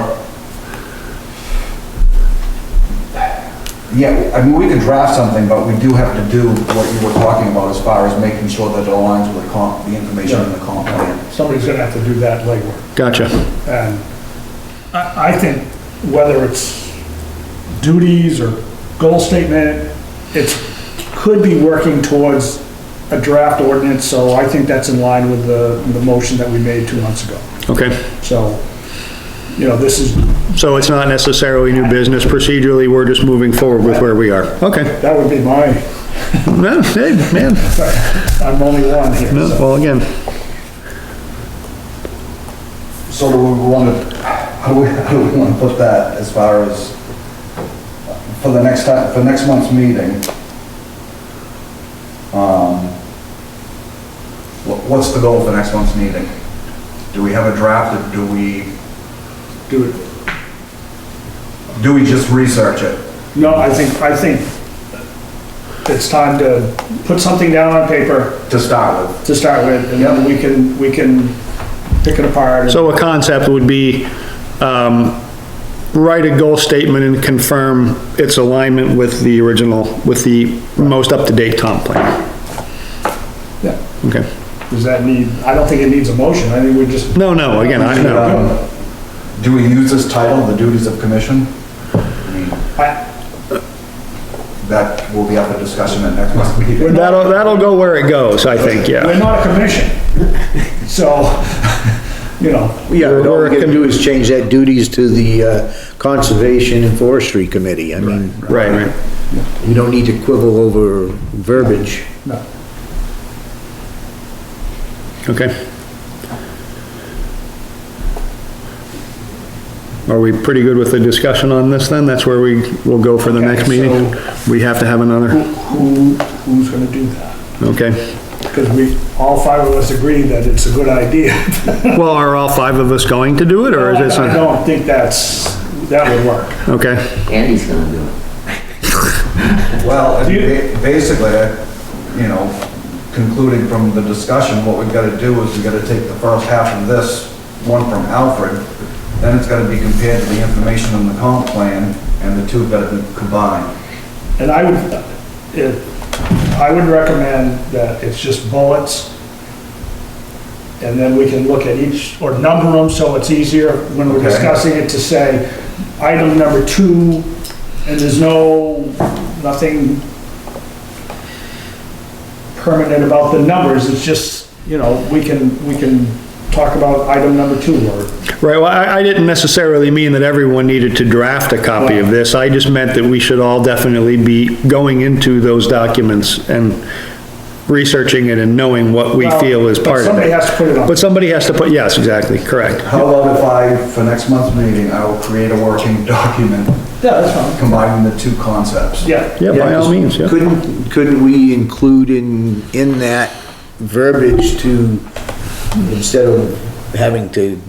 [SPEAKER 5] yeah, I mean, we could draft something, but we do have to do what you were talking about as far as making sure that it aligns with the information in the comp plan.
[SPEAKER 2] somebody's gonna have to do that legwork.
[SPEAKER 1] Gotcha.
[SPEAKER 2] And I think whether it's duties or goal statement, could be working towards a draft ordinance, so I think that's in line with the motion that we made 2 months ago.
[SPEAKER 1] Okay.
[SPEAKER 2] So, this is,
[SPEAKER 1] So it's not necessarily new business procedurally, we're just moving forward with where we are. Okay.
[SPEAKER 2] that would be my,
[SPEAKER 1] Well, hey, man.
[SPEAKER 2] I'm only one here.
[SPEAKER 1] No,
[SPEAKER 2] so.
[SPEAKER 1] well, again,
[SPEAKER 5] So do we want to, how do we want to put that as far as, for the next time, for next month's meeting? What's the goal for next month's meeting? Do we have a draft, or do we just research it?
[SPEAKER 2] No, I think it's time to put something down on paper
[SPEAKER 5] To start with?
[SPEAKER 2] to start with, and then we can pick it apart. and-
[SPEAKER 1] so a concept would be, write a goal statement and confirm its alignment with the most up-to-date comp plan.
[SPEAKER 2] Yeah.
[SPEAKER 1] Okay.
[SPEAKER 2] Does that need, I don't think it needs a motion, I think we just,
[SPEAKER 1] No, again, I know.
[SPEAKER 5] Do we use this title, the duties of commission? I mean, that will be up for discussion at next month's meeting.
[SPEAKER 1] That'll go where it goes, I think,
[SPEAKER 2] we're
[SPEAKER 1] yeah.
[SPEAKER 2] not a commission. So,
[SPEAKER 3] Yeah, all
[SPEAKER 1] We're
[SPEAKER 3] we gotta do is change that duties to the Conservation and Forestry Committee. I mean,
[SPEAKER 1] Right.
[SPEAKER 3] we don't need to quibble over verbiage.
[SPEAKER 2] no.
[SPEAKER 1] Okay. Are we pretty good with the discussion on this then? That's where we'll go for the
[SPEAKER 2] Okay,
[SPEAKER 1] next meeting? We have to have another,
[SPEAKER 2] Who's gonna do that?
[SPEAKER 1] okay.
[SPEAKER 2] Because all 5 of us agree that it's a good idea.
[SPEAKER 1] Well, are all 5 of us going to do it, or is it
[SPEAKER 2] I
[SPEAKER 1] some?
[SPEAKER 2] don't think that would work.
[SPEAKER 1] Okay,
[SPEAKER 4] Andy's gonna do it.
[SPEAKER 5] Well, basically, concluding from the discussion, what we've got to do is we've got to take the first half of this one from Alfred, then it's got to be compared to the information in the comp plan, and the two have got to be combined.
[SPEAKER 2] And I would recommend that it's just bullets, and then we can look at each, or number them so it's easier when we're
[SPEAKER 5] Okay.
[SPEAKER 2] discussing it to say, item number 2, and there's nothing permanent about the numbers, it's just, we can talk about item number 2, or
[SPEAKER 1] right, well, I didn't necessarily mean that everyone needed to draft a copy of this, I just meant that we should all definitely be going into those documents and researching it and knowing what we feel is
[SPEAKER 2] But
[SPEAKER 1] part of
[SPEAKER 2] somebody
[SPEAKER 1] it.
[SPEAKER 2] has to put it on.
[SPEAKER 1] But somebody has to put, yes, exactly, correct.
[SPEAKER 5] How about if for next month's meeting, I will create a working document
[SPEAKER 2] Yeah, that's fine.
[SPEAKER 5] combining the two concepts?
[SPEAKER 2] Yeah.
[SPEAKER 1] Yeah, by all means, yeah.
[SPEAKER 3] Couldn't we include in that verbiage to, instead of having to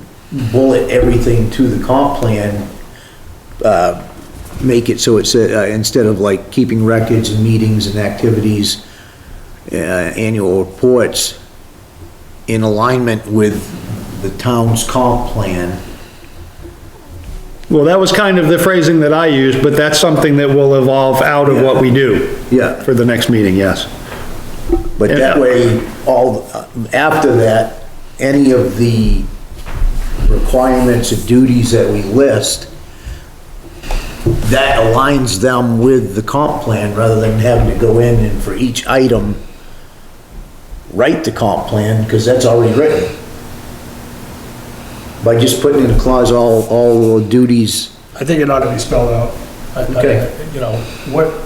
[SPEAKER 3] bullet everything to the comp plan, make it so it's, instead of like keeping records and meetings and activities, annual reports, in alignment with the town's comp plan,
[SPEAKER 1] Well, that was kind of the phrasing that I used, but that's something that will evolve out of what we do.
[SPEAKER 3] Yeah.
[SPEAKER 1] For the next meeting, yes.
[SPEAKER 3] But that way, after that, any of the requirements and duties that we list, that aligns them with the comp plan, rather than having to go in and for each item, write the comp plan, because that's already written. By just putting in a clause, all the duties.
[SPEAKER 2] I think it ought to be spelled out.
[SPEAKER 3] Okay.
[SPEAKER 2] You know,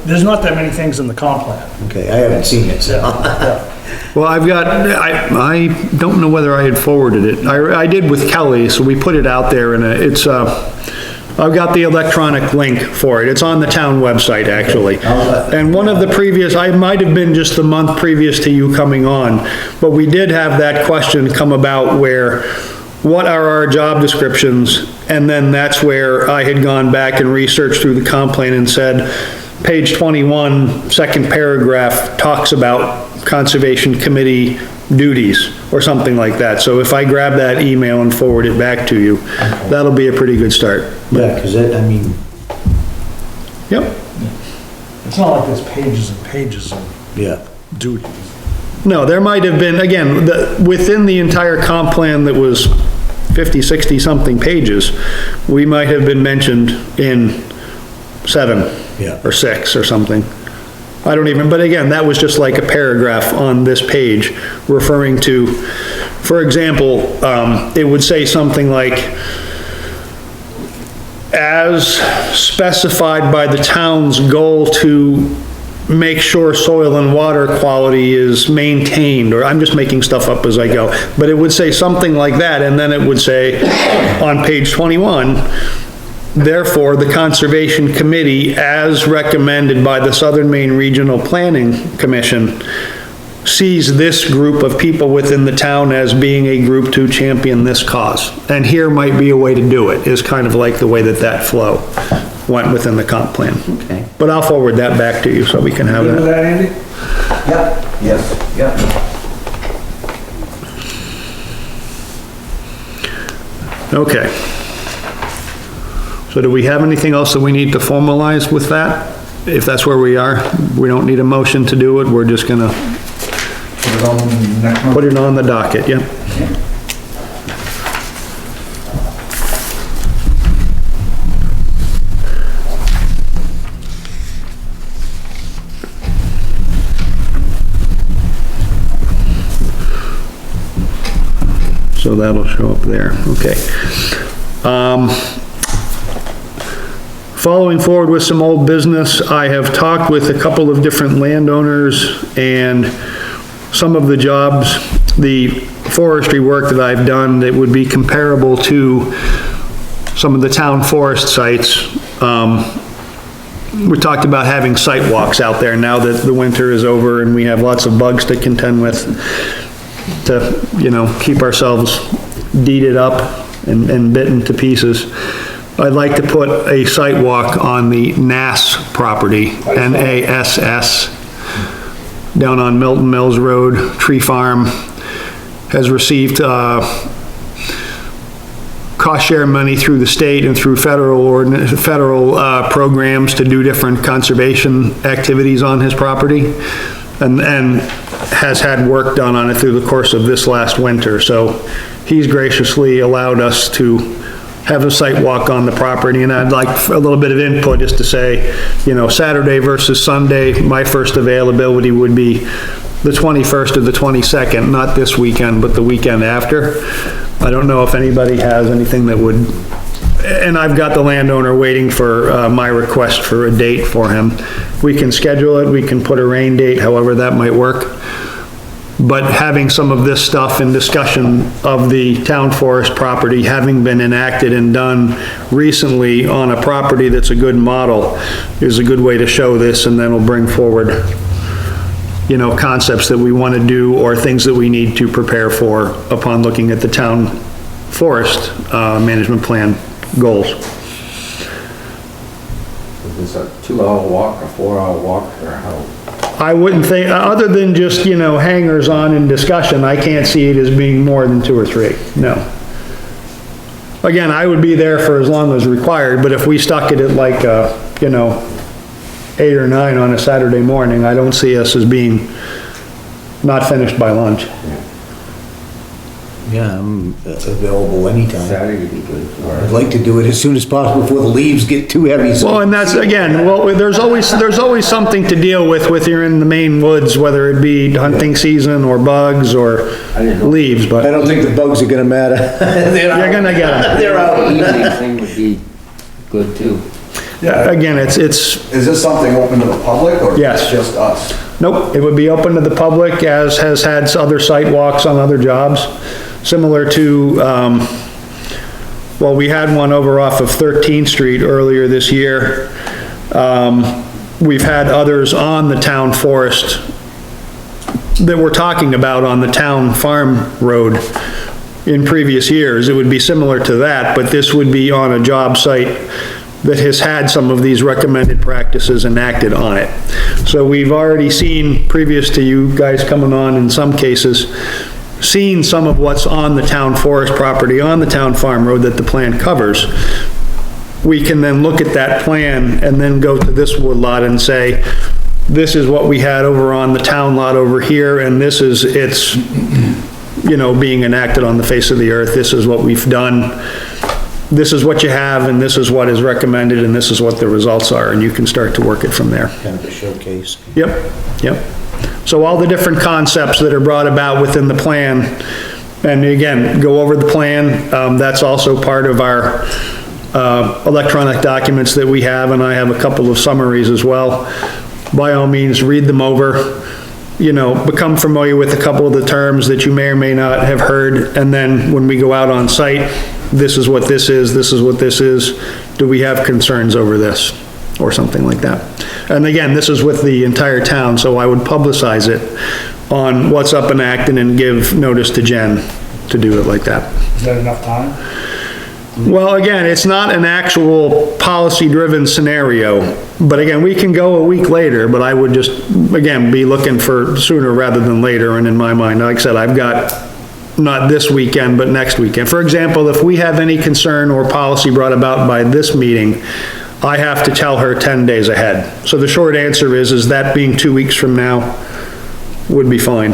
[SPEAKER 2] there's not that many things in the comp plan.
[SPEAKER 3] Okay, I haven't seen it, so.
[SPEAKER 2] Yeah.
[SPEAKER 1] Well, I don't know whether I had forwarded it. I did with Kelly, so we put it out there and I've got the electronic link for it. It's on the town website, actually. And one of the previous, I might have been just the month previous to you coming on, but we did have that question come about where, what are our job descriptions? And then that's where I had gone back and researched through the comp plan and said, page 21, second paragraph, talks about Conservation Committee duties, or something like that. So if I grab that email and forward it back to you, that'll be a pretty good start.
[SPEAKER 3] Yeah, because I mean,
[SPEAKER 1] Yep.
[SPEAKER 2] It's not like there's pages and pages of
[SPEAKER 3] yeah,
[SPEAKER 2] duties.
[SPEAKER 1] No, there might have been, again, within the entire comp plan that was 50, 60 something pages, we might have been mentioned in 7
[SPEAKER 3] Yeah.
[SPEAKER 1] or 6 or something. I don't even, but again, that was just like a paragraph on this page referring to, for example, it would say something like, as specified by the town's goal to make sure soil and water quality is maintained, or I'm just making stuff up as I go, but it would say something like that, and then it would say on page 21, therefore, the Conservation Committee, as recommended by the Southern Maine Regional Planning Commission, sees this group of people within the town as being a group to champion this cause. And here might be a way to do it, is kind of like the way that flow went within the comp plan.
[SPEAKER 4] Okay.
[SPEAKER 1] But I'll forward that back to you so we can have
[SPEAKER 2] Good with
[SPEAKER 1] that.
[SPEAKER 2] that, Andy?
[SPEAKER 5] Yep, yes, yep.
[SPEAKER 1] Okay. So do we have anything else that we need to formalize with that? If that's where we are, we don't need a motion to do it, we're just gonna
[SPEAKER 5] Put it on next month.
[SPEAKER 1] put it on the docket, yep. So that'll show up there, okay. Following forward with some old business, I have talked with a couple of different landowners, and some of the jobs, the forestry work that I've done that would be comparable to some of the town forest sites. We talked about having site walks out there now that the winter is over and we have lots of bugs to contend with, to, you know, keep ourselves deeded up and bitten to pieces. I'd like to put a site walk on the Nass property, N-A-S-S, down on Milton Mills Road. Tree Farm has received, cost share money through the state and through federal programs to do different conservation activities on his property, and has had work done on it through the course of this last winter. So he's graciously allowed us to have a site walk on the property, and I'd like a little bit of input just to say, you know, Saturday versus Sunday, my first availability would be the 21st or the 22nd, not this weekend, but the weekend after. I don't know if anybody has anything that would, and I've got the landowner waiting for my request for a date for him. We can schedule it, we can put a rain date, however that might work. But having some of this stuff in discussion of the town forest property, having been enacted and done recently on a property that's a good model, is a good way to show this, and then we'll bring forward, you know, concepts that we want to do or things that we need to prepare for upon looking at the town forest management plan goals.
[SPEAKER 4] Is this a 2-hour walk, a 4-hour walk, or how?
[SPEAKER 1] I wouldn't think, other than just, you know, hangers on in discussion, I can't see it as being more than 2 or 3, no. again, I would be there for as long as required, but if we stuck it at like, 8 or 9 on a Saturday morning, I don't see us as being not finished by lunch.
[SPEAKER 3] Yeah, I'm available anytime.
[SPEAKER 4] Saturday would be good.
[SPEAKER 3] I'd like to do it as soon as possible before the leaves get too heavy. so-
[SPEAKER 1] Well, and that's, again, well, there's always something to deal with you're in the Maine woods, whether it be hunting season or bugs or
[SPEAKER 4] I didn't know.
[SPEAKER 1] leaves,
[SPEAKER 3] I
[SPEAKER 1] but
[SPEAKER 3] don't think the bugs are gonna matter.
[SPEAKER 1] you're gonna get them.
[SPEAKER 3] They're out.
[SPEAKER 4] Evening thing would be good too.
[SPEAKER 2] Yeah,
[SPEAKER 1] Again, it's,
[SPEAKER 5] Is this something open to the public or
[SPEAKER 1] Yes.
[SPEAKER 5] just us?
[SPEAKER 1] nope, it would be open to the public, as has had other site walks on other jobs, similar to, well, we had one over off of 13th Street earlier this year. We've had others on the town forest that we're talking about on the town farm road in previous years. It would be similar to that, but this would be on a job site that has had some of these recommended practices enacted on it. So we've already seen, previous to you guys coming on in some cases, seen some of what's on the town forest property, on the town farm road that the plan covers. We can then look at that plan and then go to this woodlot and say, this is what we had over on the town lot over here, and this is, it's, being enacted on the face of the earth, this is what we've done, this is what you have, and this is what is recommended, and this is what the results are, and you can start to work it from there.
[SPEAKER 3] Kind of a showcase.
[SPEAKER 1] Yep, yep. So all the different concepts that are brought about within the plan, and again, go over the plan, that's also part of our, electronic documents that we have, and I have a couple of summaries as well. By all means, read them over, become familiar with a couple of the terms that you may or may not have heard, and then when we go out on site, this is what this is what this is, do we have concerns over this, or something like that. And again, this is with the entire town, so I would publicize it on what's up in Acton and give notice to Jen to do it like that.
[SPEAKER 2] is that enough time?
[SPEAKER 1] Well, again, it's not an actual policy-driven scenario, but again, we can go a week later, but I would just, again, be looking for sooner rather than later, and in my mind, like I said, I've got not this weekend, but next weekend. For example, if we have any concern or policy brought about by this meeting, I have to tell her 10 days ahead. So the short answer is that being 2 weeks from now would be fine,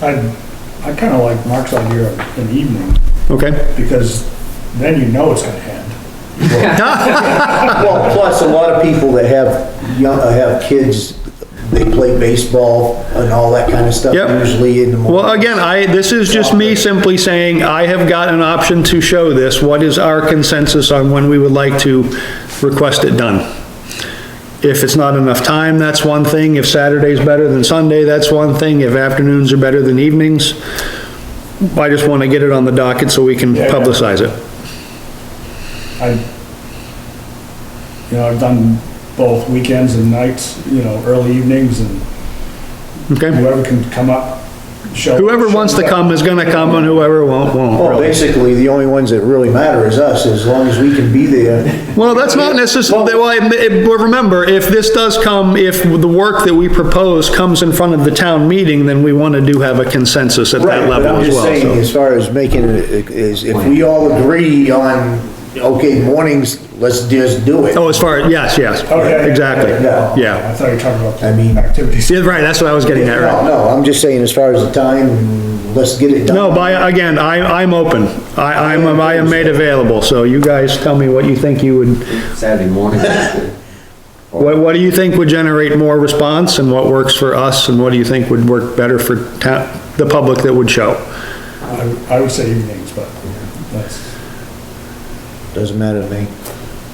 [SPEAKER 2] I kinda like Mark's idea of an evening,
[SPEAKER 1] okay?
[SPEAKER 2] because then you know it's gonna end.
[SPEAKER 3] Well, plus a lot of people that have have kids, they play baseball and all that kind of stuff
[SPEAKER 1] Yep.
[SPEAKER 3] usually in the morning.
[SPEAKER 1] Well, again, this is just me simply saying, I have got an option to show this. What is our consensus on when we would like to request it done? If it's not enough time, that's one thing. If Saturday's better than Sunday, that's one thing. If afternoons are better than evenings, I just want to get it on the docket so we can
[SPEAKER 2] Yeah.
[SPEAKER 1] publicize it.
[SPEAKER 2] I've done both weekends and nights, early evenings, and
[SPEAKER 1] Okay?
[SPEAKER 2] whoever can come up, show.
[SPEAKER 1] Whoever wants to come is gonna come, and whoever won't,
[SPEAKER 3] Well,
[SPEAKER 1] really.
[SPEAKER 3] basically, the only ones that really matter is us, as long as we can be there.
[SPEAKER 1] Well, that's not necessarily, well, remember, if this does come, if the work that we propose comes in front of the town meeting, then we want to have a consensus at that
[SPEAKER 3] Right, but
[SPEAKER 1] level
[SPEAKER 3] I'm
[SPEAKER 1] as
[SPEAKER 3] just
[SPEAKER 1] well.
[SPEAKER 3] saying,
[SPEAKER 1] so.
[SPEAKER 3] as far as making it, is if we all agree on, okay, mornings, let's just do it.
[SPEAKER 1] Oh, as far, yes,
[SPEAKER 2] Okay.
[SPEAKER 1] exactly,
[SPEAKER 3] Yeah.
[SPEAKER 1] yeah.
[SPEAKER 2] I thought you were talking about
[SPEAKER 3] I mean-
[SPEAKER 2] activities.
[SPEAKER 1] Yeah, right, that's what I was getting at,
[SPEAKER 3] No,
[SPEAKER 1] right?
[SPEAKER 3] no, I'm just saying, as far as the time, let's get it done.
[SPEAKER 1] No, again, I'm open. I am made available, so you guys tell me what you think you would,
[SPEAKER 4] Saturday morning would be good.
[SPEAKER 1] what do you think would generate more response, and what works for us, and what do you think would work better for the public that would show?
[SPEAKER 2] I would say evenings, but that's,
[SPEAKER 3] Doesn't matter to me.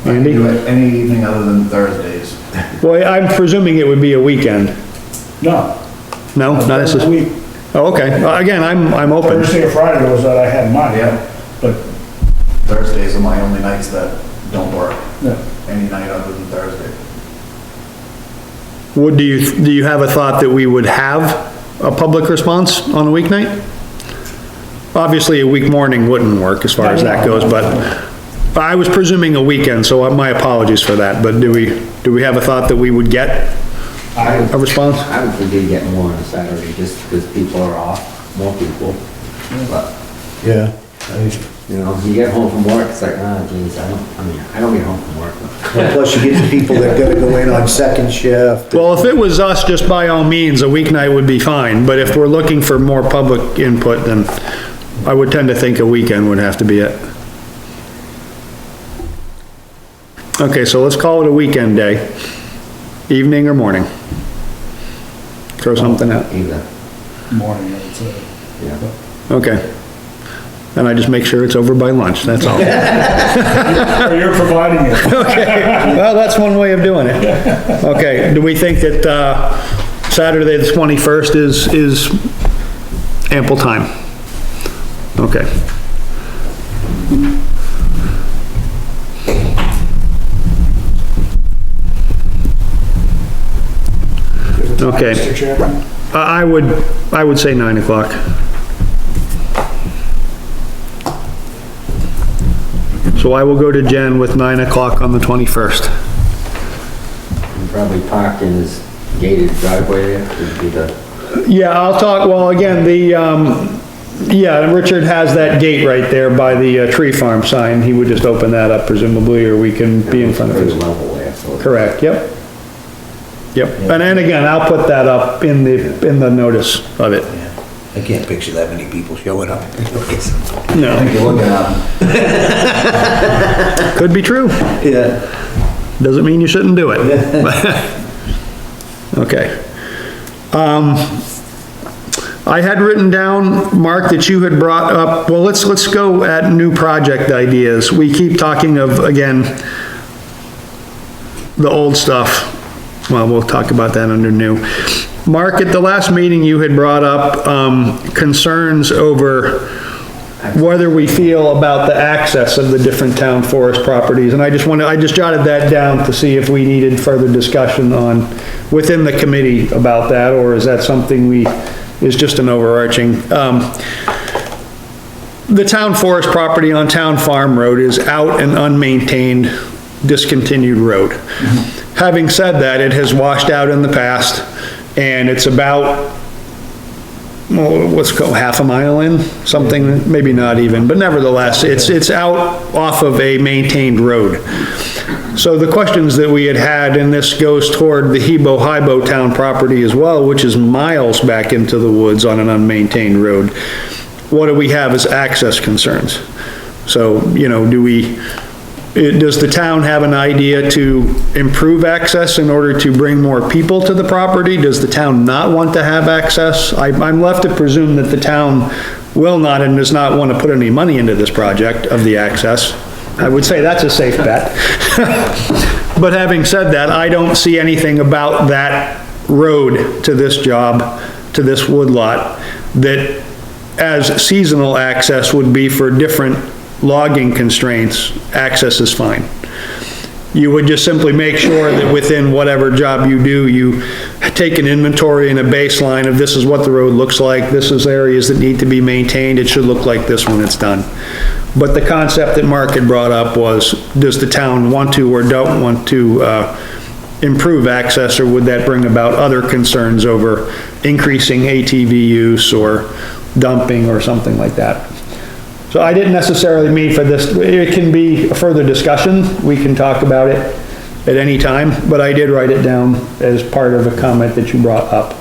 [SPEAKER 1] Andy?
[SPEAKER 5] Do it any evening other than Thursdays.
[SPEAKER 1] Well, I'm presuming it would be a weekend.
[SPEAKER 2] no.
[SPEAKER 1] No, not necessarily?
[SPEAKER 2] Week,
[SPEAKER 1] Oh, okay. Again, I'm open.
[SPEAKER 2] Thursday or Friday was that I had mine.
[SPEAKER 5] Yeah.
[SPEAKER 2] But,
[SPEAKER 5] Thursdays are my only nights that don't work.
[SPEAKER 2] yeah.
[SPEAKER 5] Any night other than Thursday.
[SPEAKER 1] Do you have a thought that we would have a public response on a weeknight? Obviously, a week morning wouldn't work as far as that goes, but I was presuming a weekend, so my apologies for that, but do we have a thought that we would get a response?
[SPEAKER 4] I would think you'd get more on a Saturday, just because people are off, more people. But
[SPEAKER 3] Yeah.
[SPEAKER 4] You know, you get home from work, it's like, geez, I don't get home from work.
[SPEAKER 3] Plus you get the people that gotta go in on second shift.
[SPEAKER 1] Well, if it was us, just by all means, a weeknight would be fine, but if we're looking for more public input, then I would tend to think a weekend would have to be it. Okay, so let's call it a weekend day, evening or morning. Throw something out,
[SPEAKER 4] Either,
[SPEAKER 2] Morning, I would say.
[SPEAKER 4] yeah.
[SPEAKER 1] okay. And I just make sure it's over by lunch, that's all.
[SPEAKER 2] Or you're providing it.
[SPEAKER 1] Okay, well, that's one way of doing it. Okay, do we think that, Saturday the 21st is ample time? Okay. Okay.
[SPEAKER 2] Mr. Chairman?
[SPEAKER 1] I would say 9 o'clock. So I will go to Jen with 9 o'clock on the 21st.
[SPEAKER 4] And probably park in his gated driveway there, would be the,
[SPEAKER 1] Yeah, I'll talk, well, again, yeah, Richard has that gate right there by the tree farm sign. He would just open that up presumably, or we can be in front of
[SPEAKER 4] pretty
[SPEAKER 1] it.
[SPEAKER 4] level there, so.
[SPEAKER 1] Correct, yep. Yep, and again, I'll put that up in the notice of it.
[SPEAKER 3] Yeah. I can't picture that many people showing up.
[SPEAKER 1] No,
[SPEAKER 5] You're looking at them.
[SPEAKER 1] could be true.
[SPEAKER 3] Yeah.
[SPEAKER 1] Doesn't mean you shouldn't do it. Okay. I had written down, Mark, that you had brought up, well, let's go at new project ideas. We keep talking of, again, the old stuff. Well, we'll talk about that under new. Mark, at the last meeting, you had brought up, concerns over whether we feel about the access of the different town forest properties, and I just jotted that down to see if we needed further discussion within the committee about that, or is that something is just an overarching, the town forest property on Town Farm Road is out and unmaintained, discontinued road. Having said that, it has washed out in the past, and it's about, well, let's go half a mile in, something, maybe not even, but nevertheless, it's out off of a maintained road. So the questions that we had, and this goes toward the Hebo town property as well, which is miles back into the woods on an unmaintained road. What do we have as access concerns? So, you know, does the town have an idea to improve access in order to bring more people to the property? Does the town not want to have access? I'm left to presume that the town will not and does not want to put any money into this project of the access. I would say that's a safe bet. But having said that, I don't see anything about that road to this job, to this woodlot, that as seasonal access would be for different logging constraints, access is fine. You would just simply make sure that within whatever job you do, you take an inventory and a baseline of this is what the road looks like, this is areas that need to be maintained, it should look like this when it's done. But the concept that Mark had brought up was, does the town want to or don't want to improve access, or would that bring about other concerns over increasing ATV use or dumping or something like that? So I didn't necessarily mean for this, it can be a further discussion, we can talk about it at any time, but I did write it down as part of a comment that you brought up.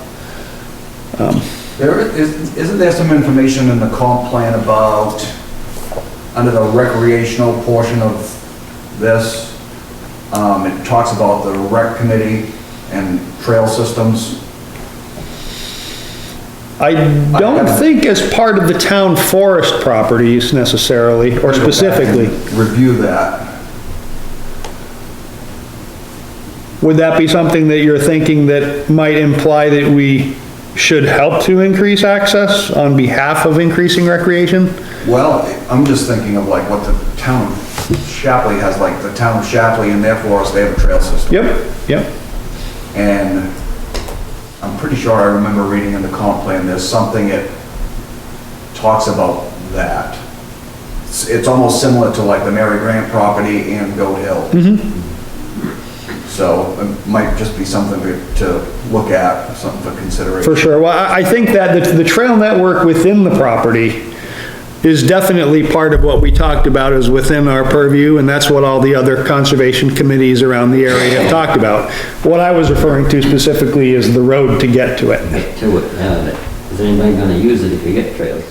[SPEAKER 5] Isn't there some information in the comp plan about, under the recreational portion of this, it talks about the rec committee and trail systems?
[SPEAKER 1] I don't think as part of the town forest properties necessarily, or specifically.
[SPEAKER 5] Review that.
[SPEAKER 1] Would that be something that you're thinking that might imply that we should help to increase access on behalf of increasing recreation?
[SPEAKER 5] Well, I'm just thinking of like what the town of Shapley has, like the town of Shapley in their forest, they have a trail system.
[SPEAKER 1] Yep, yep.
[SPEAKER 5] And I'm pretty sure I remember reading in the comp plan, there's something that talks about that. It's almost similar to like the Mary Grant property and Goat Hill. So it might just be something to look at, something for consideration.
[SPEAKER 1] For sure. Well, I think that the trail network within the property is definitely part of what we talked about, is within our purview, and that's what all the other conservation committees around the area have talked about. What I was referring to specifically is the road to get to it.
[SPEAKER 4] Get to it, yeah, but is anybody gonna use it if you get trails?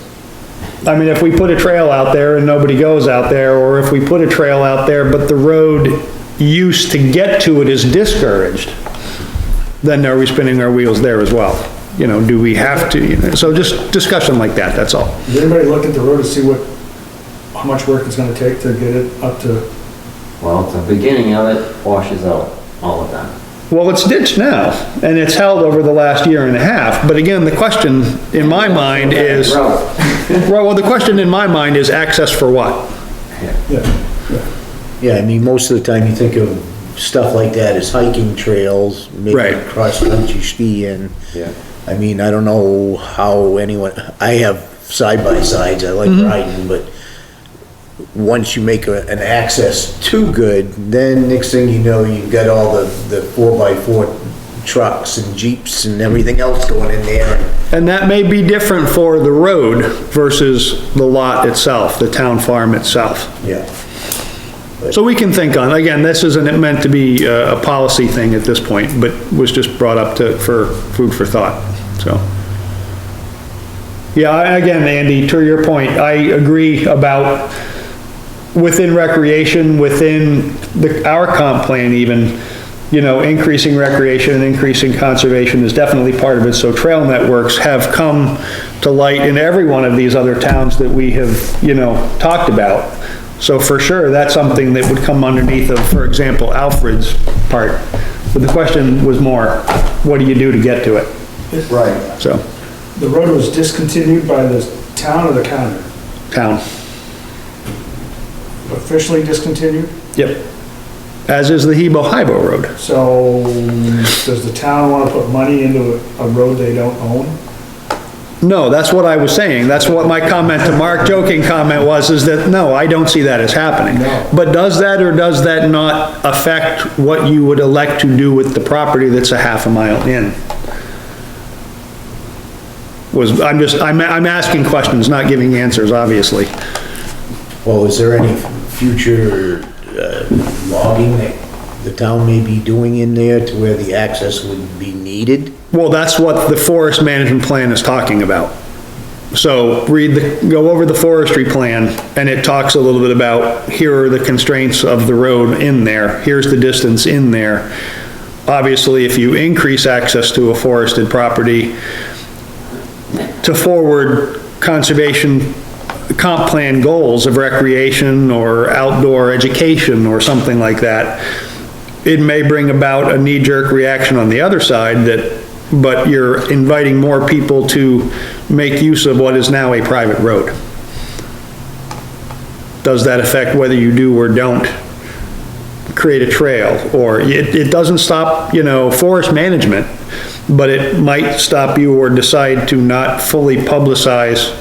[SPEAKER 1] I mean, if we put a trail out there and nobody goes out there, or if we put a trail out there, but the road use to get to it is discouraged, then are we spinning our wheels there as well? You know, do we have to, so just discussion like that, that's all.
[SPEAKER 2] Did anybody look at the road to see how much work it's gonna take to get it up to?
[SPEAKER 4] Well, the beginning of it washes out all the time.
[SPEAKER 1] Well, it's ditched now, and it's held over the last year and a half, but again, the question in my mind is,
[SPEAKER 4] Road.
[SPEAKER 1] well, the question in my mind is access for what?
[SPEAKER 2] Yeah.
[SPEAKER 3] Yeah, I mean, most of the time you think of stuff like that as hiking trails, maybe
[SPEAKER 1] Right.
[SPEAKER 3] cross-country skiing.
[SPEAKER 4] Yeah.
[SPEAKER 3] I mean, I don't know how anyone, I have side-by-sides, I like riding, but once you make an access too good, then next thing you know, you've got all the 4x4 trucks and Jeeps and everything else going in there.
[SPEAKER 1] And that may be different for the road versus the lot itself, the town farm itself.
[SPEAKER 3] Yeah.
[SPEAKER 1] So we can think on, again, this isn't meant to be a policy thing at this point, but was just brought up for food for thought, so. Yeah, again, Andy, to your point, I agree about within recreation, within our comp plan even, you know, increasing recreation and increasing conservation is definitely part of it. So trail networks have come to light in every one of these other towns that we have, you know, talked about. So for sure, that's something that would come underneath of, for example, Alfred's part. But the question was more, what do you do to get to it?
[SPEAKER 5] Right.
[SPEAKER 1] So,
[SPEAKER 2] The road was discontinued by the town or the county?
[SPEAKER 1] town,
[SPEAKER 2] Officially discontinued?
[SPEAKER 1] yep. As is the Hebo-Hibo Road.
[SPEAKER 2] So, does the town wanna put money into a road they don't own?
[SPEAKER 1] No, that's what I was saying. That's what my comment to Mark, joking comment was, is that, no, I don't see that as happening.
[SPEAKER 2] No.
[SPEAKER 1] But does that or does that not affect what you would elect to do with the property that's a half a mile in? I'm asking questions, not giving answers, obviously.
[SPEAKER 3] Well, is there any future logging that the town may be doing in there to where the access would be needed?
[SPEAKER 1] Well, that's what the forest management plan is talking about. So go over the forestry plan, and it talks a little bit about, here are the constraints of the road in there, here's the distance in there. Obviously, if you increase access to a forested property, to forward conservation comp plan goals of recreation or outdoor education or something like that, it may bring about a knee-jerk reaction on the other side but you're inviting more people to make use of what is now a private road. Does that affect whether you do or don't create a trail? Or it doesn't stop, you know, forest management, but it might stop you or decide to not fully publicize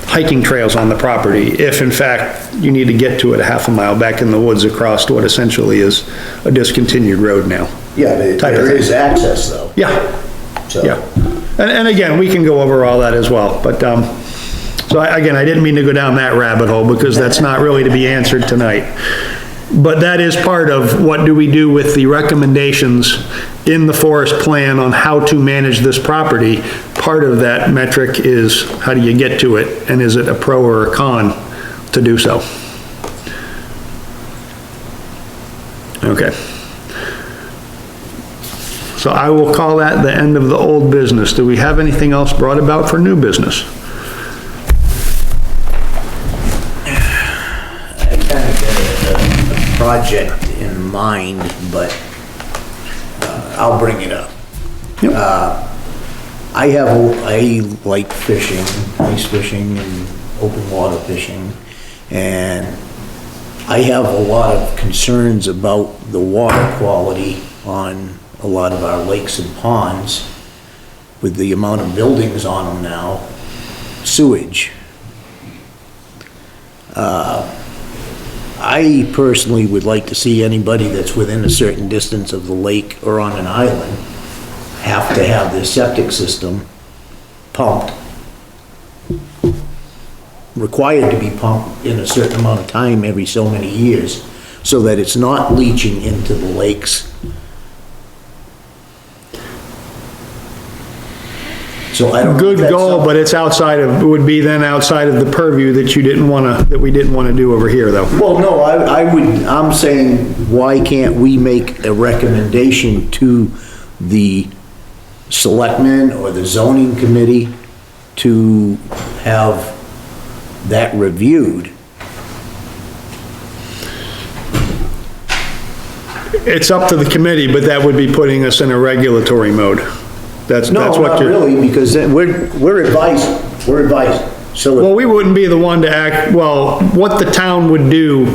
[SPEAKER 1] hiking trails on the property, if in fact you need to get to it a half a mile back in the woods across what essentially is a discontinued road now.
[SPEAKER 3] Yeah, but
[SPEAKER 1] Type of
[SPEAKER 3] there
[SPEAKER 1] thing.
[SPEAKER 3] is access though.
[SPEAKER 1] Yeah,
[SPEAKER 3] So,
[SPEAKER 1] yeah. And again, we can go over all that as well, but, so again, I didn't mean to go down that rabbit hole because that's not really to be answered tonight. But that is part of what do we do with the recommendations in the forest plan on how to manage this property. Part of that metric is how do you get to it, and is it a pro or a con to do so? Okay. So I will call that the end of the old business. Do we have anything else brought about for new business?
[SPEAKER 3] I kind of got a project in mind, but I'll bring it up.
[SPEAKER 1] Yep.
[SPEAKER 3] I like fishing, ice fishing and open water fishing, and I have a lot of concerns about the water quality on a lot of our lakes and ponds with the amount of buildings on them now, sewage. I personally would like to see anybody that's within a certain distance of the lake or on an island have to have their septic system pumped required to be pumped in a certain amount of time every so many years, so that it's not leaching into the lakes. So I don't know.
[SPEAKER 1] Good
[SPEAKER 3] if that's
[SPEAKER 1] goal,
[SPEAKER 3] something-
[SPEAKER 1] but it's outside of, it would be then outside of the purview that you didn't wanna, that we didn't wanna do over here, though.
[SPEAKER 3] Well, no, I'm saying, why can't we make a recommendation to the selectmen or the zoning committee to have that reviewed?
[SPEAKER 1] It's up to the committee, but that would be putting us in a regulatory mode. That's
[SPEAKER 3] No,
[SPEAKER 1] what
[SPEAKER 3] not
[SPEAKER 1] you're.
[SPEAKER 3] really, because then we're advising, So
[SPEAKER 1] Well, we wouldn't be the one to act, well, what the town would do,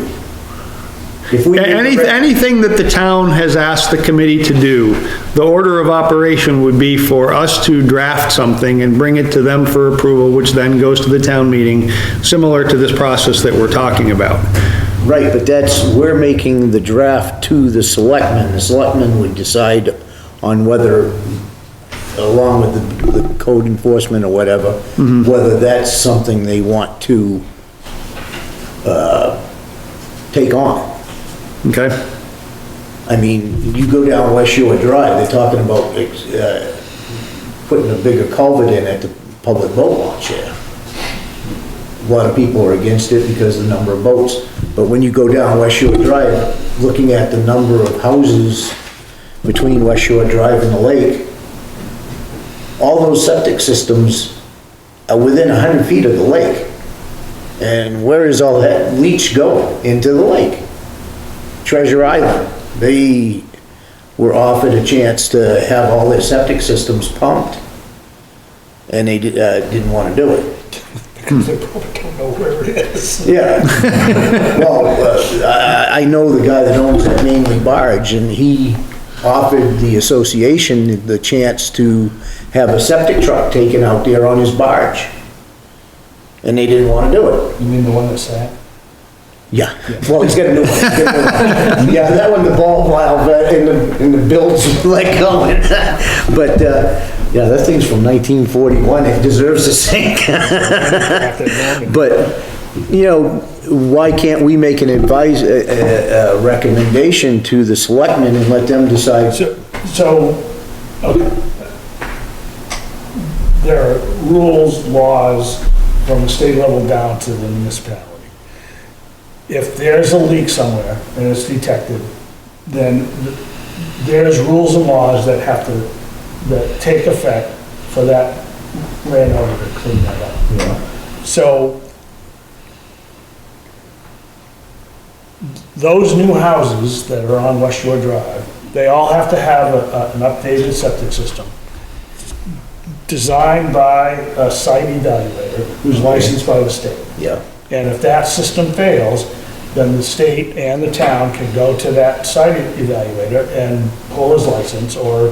[SPEAKER 3] if we.
[SPEAKER 1] anything that the town has asked the committee to do, the order of operation would be for us to draft something and bring it to them for approval, which then goes to the town meeting, similar to this process that we're talking about.
[SPEAKER 3] Right, but we're making the draft to the selectmen. The selectmen would decide on whether, along with the code enforcement or whatever, whether that's something they want to, take on.
[SPEAKER 1] Okay?
[SPEAKER 3] I mean, you go down West Shore Drive, they're talking about, putting a bigger culvert in at the public boat launch there. A lot of people are against it because of the number of boats, but when you go down West Shore Drive, looking at the number of houses between West Shore Drive and the lake, all those septic systems are within 100 feet of the lake. And where is all that leach going? Into the lake. Treasure Island, they were offered a chance to have all their septic systems pumped, and they didn't want to do it.
[SPEAKER 2] Because they probably don't know where it is.
[SPEAKER 3] Yeah. Well, I know the guy that owns that Mainly Barge, and he offered the association the chance to have a septic truck taken out there on his barge. And they didn't want to do it.
[SPEAKER 2] You mean the one that sank?
[SPEAKER 3] Yeah, well, he's got a new one. He's got a new one. Yeah, that one, the ball valve in the bilge let go. But, yeah, that thing's from 1941, it deserves a sink. But, you know, why can't we make a recommendation to the selectmen and let them decide?
[SPEAKER 2] Okay. There are rules, laws from the state level down to the municipality. If there's a leak somewhere and it's detected, then there's rules and laws that have to, that take effect for that landowner to clean that up. So those new houses that are on West Shore Drive, they all have to have an updated septic system designed by a site evaluator who's licensed by the state.
[SPEAKER 3] Yeah.
[SPEAKER 2] And if that system fails, then the state and the town can go to that site evaluator and pull his license or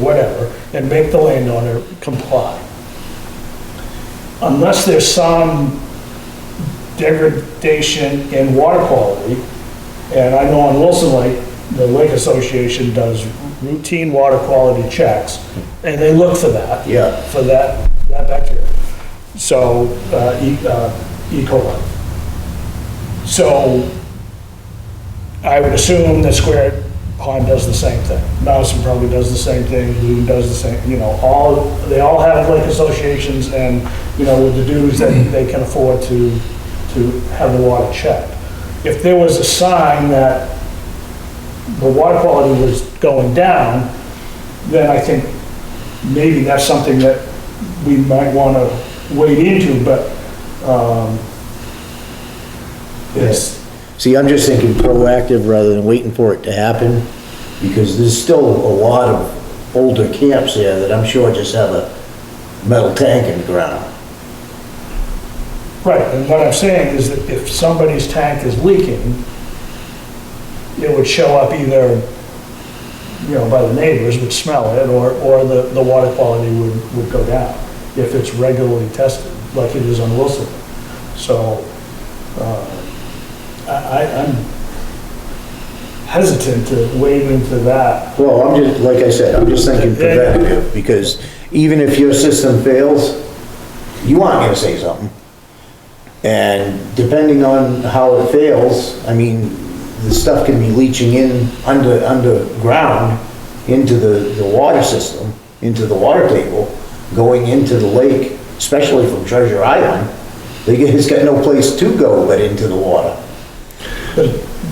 [SPEAKER 2] whatever, and make the landowner comply. Unless there's some degradation in water quality, and I know on Wilson Lake, the Lake Association does routine water quality checks, and they look for that.
[SPEAKER 3] Yeah.
[SPEAKER 2] For that bacteria. So, E. coli. So, I would assume that Square Pond does the same thing. Madison probably does the same thing, Loon does the same, they all have lake associations and, with the dues that they can afford to have the water checked. If there was a sign that the water quality was going down, then I think maybe that's something that we might want to wade into, but, it's,
[SPEAKER 3] See, I'm just thinking proactive rather than waiting for it to happen, because there's still a lot of older camps there that I'm sure just have a metal tank in the ground.
[SPEAKER 2] right, and what I'm saying is that if somebody's tank is leaking, it would show up either, by the neighbors would smell it, or the water quality would go down if it's regularly tested, like it is on Wilson. So, I'm hesitant to wade into that.
[SPEAKER 3] Well, I'm just, like I said, I'm just thinking preventative, because even if your system fails, you want me to say something. And depending on how it fails, I mean, the stuff can be leaching in underground into the water system, into the water table, going into the lake, especially from Treasure Island. It's got no place to go but into the water.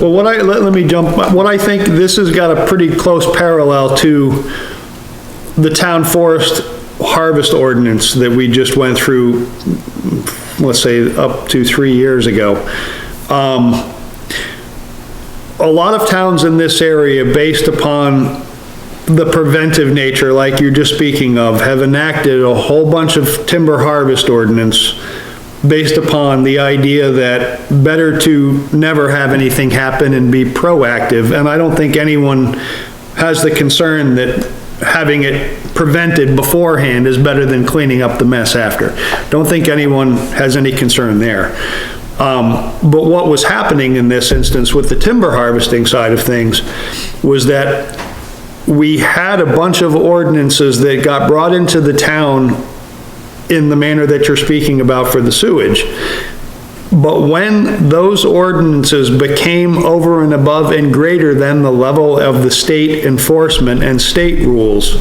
[SPEAKER 1] Well, let me jump, what I think this has got a pretty close parallel to the town forest harvest ordinance that we just went through, let's say up to 3 years ago. A lot of towns in this area, based upon the preventive nature, like you're just speaking of, have enacted a whole bunch of timber harvest ordinance based upon the idea that better to never have anything happen and be proactive. And I don't think anyone has the concern that having it prevented beforehand is better than cleaning up the mess after. Don't think anyone has any concern there. But what was happening in this instance with the timber harvesting side of things was that we had a bunch of ordinances that got brought into the town in the manner that you're speaking about for the sewage. But when those ordinances became over and above and greater than the level of the state enforcement and state rules,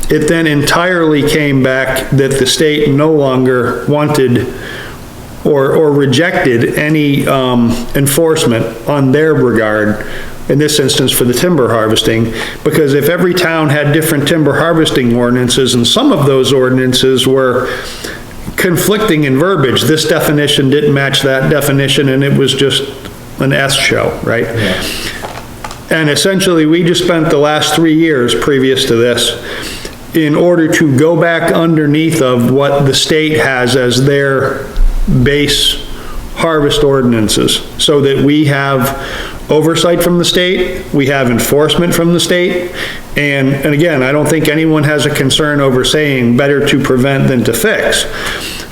[SPEAKER 1] it then entirely came back that the state no longer wanted or rejected any enforcement on their regard, in this instance for the timber harvesting, because if every town had different timber harvesting ordinances, and some of those ordinances were conflicting in verbiage, this definition didn't match that definition, and it was just an S show, right? Yeah. And essentially, we just spent the last 3 years previous to this in order to go back underneath of what the state has as their base harvest ordinances, so that we have oversight from the state, we have enforcement from the state, and again, I don't think anyone has a concern over saying better to prevent than to fix,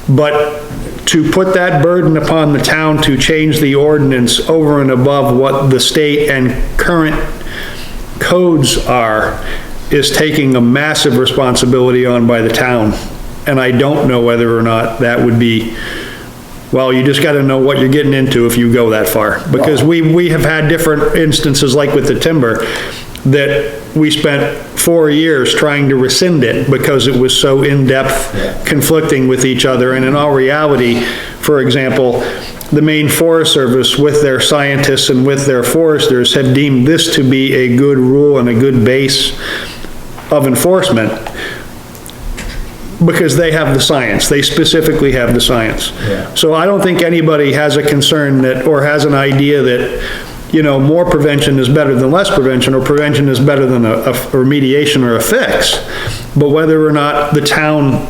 [SPEAKER 1] but to put that burden upon the town to change the ordinance over and above what the state and current codes are is taking a massive responsibility on by the town, and I don't know whether or not that would be, well, you just gotta know what you're getting into if you go that far. Because we have had different instances, like with the timber, that we spent 4 years trying to rescind it because it was so in-depth, conflicting with each other. And in all reality, for example, the Maine Forest Service with their scientists and with their foresters have deemed this to be a good rule and a good base of enforcement, because they have the science, they specifically have the science.
[SPEAKER 3] Yeah.
[SPEAKER 1] So I don't think anybody has a concern that, or has an idea that, you know, more prevention is better than less prevention, or prevention is better than a remediation or a fix. But whether or not the town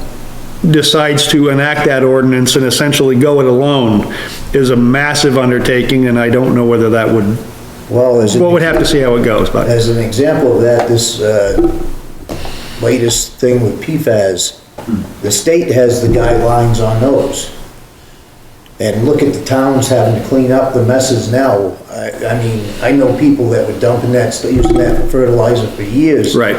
[SPEAKER 1] decides to enact that ordinance and essentially go it alone is a massive undertaking, and I don't know whether that would,
[SPEAKER 3] Well,
[SPEAKER 1] we'll have to see how it goes, but.
[SPEAKER 3] as an example of that, this latest thing with PFAS, the state has the guidelines on those. And look at the towns having to clean up the messes now. I mean, I know people that were dumping that, using that for fertilizer for years.
[SPEAKER 1] Right.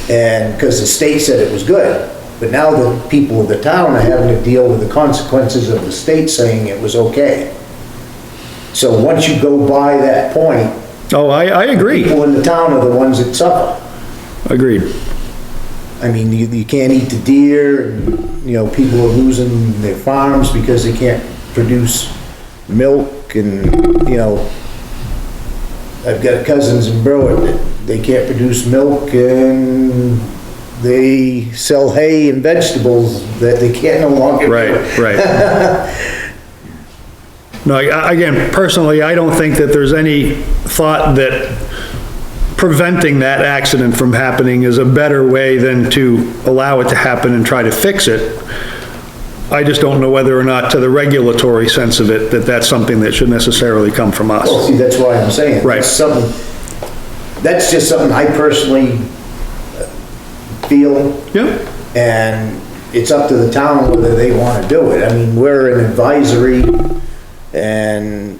[SPEAKER 3] And, because the state said it was good. But now the people of the town are having to deal with the consequences of the state saying it was okay. So once you go by that point,
[SPEAKER 1] Oh, I agree.
[SPEAKER 3] people in the town are the ones that suffer.
[SPEAKER 1] Agreed.
[SPEAKER 3] I mean, you can't eat the deer, and, you know, people are losing their farms because they can't produce milk, and, you know, I've got cousins in Berwick that they can't produce milk, and they sell hay and vegetables that they can't no longer do.
[SPEAKER 1] Right. No, again, personally, I don't think that there's any thought that preventing that accident from happening is a better way than to allow it to happen and try to fix it. I just don't know whether or not, to the regulatory sense of it, that that's something that should necessarily come from us.
[SPEAKER 3] Well, see, that's why I'm saying.
[SPEAKER 1] Right.
[SPEAKER 3] That's just something I personally feel.
[SPEAKER 1] Yeah,
[SPEAKER 3] And it's up to the town whether they want to do it. I mean, we're an advisory, and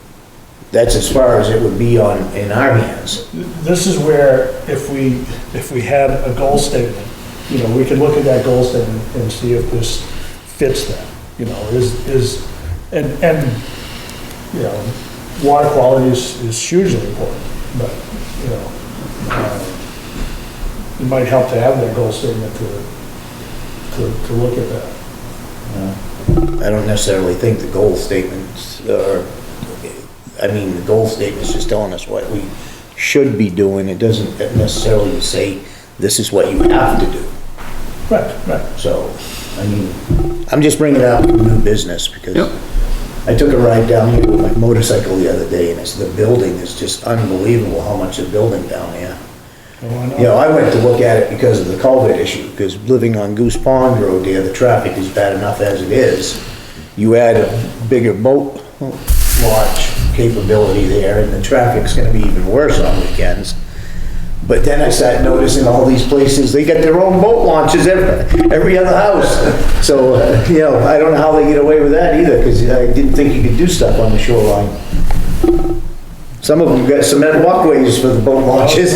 [SPEAKER 3] that's as far as it would be in our hands.
[SPEAKER 2] This is where, if we had a goal statement, you know, we could look at that goal statement and see if this fits that. You know, is And, you know, water quality is hugely important, but, you know, it might help to have that goal statement to look at that.
[SPEAKER 3] I don't necessarily think the goal statements are, I mean, the goal statement's just telling us what we should be doing. It doesn't necessarily say, this is what you have to do.
[SPEAKER 2] Right.
[SPEAKER 3] So, I mean, I'm just bringing it up to new business because
[SPEAKER 1] Yep.
[SPEAKER 3] I took a ride down here with my motorcycle the other day and the building is just unbelievable how much they're building down there. You know, I went to look at it because of the culvert issue, because living on Goose Pond Road there, the traffic is bad enough as it is. You add a bigger boat launch capability there and the traffic's gonna be even worse on weekends. But then I started noticing all these places, they got their own boat launches every other house. So, you know, I don't know how they get away with that either, because I didn't think you could do stuff on the shoreline. Some of them got cement walkways for the boat launches.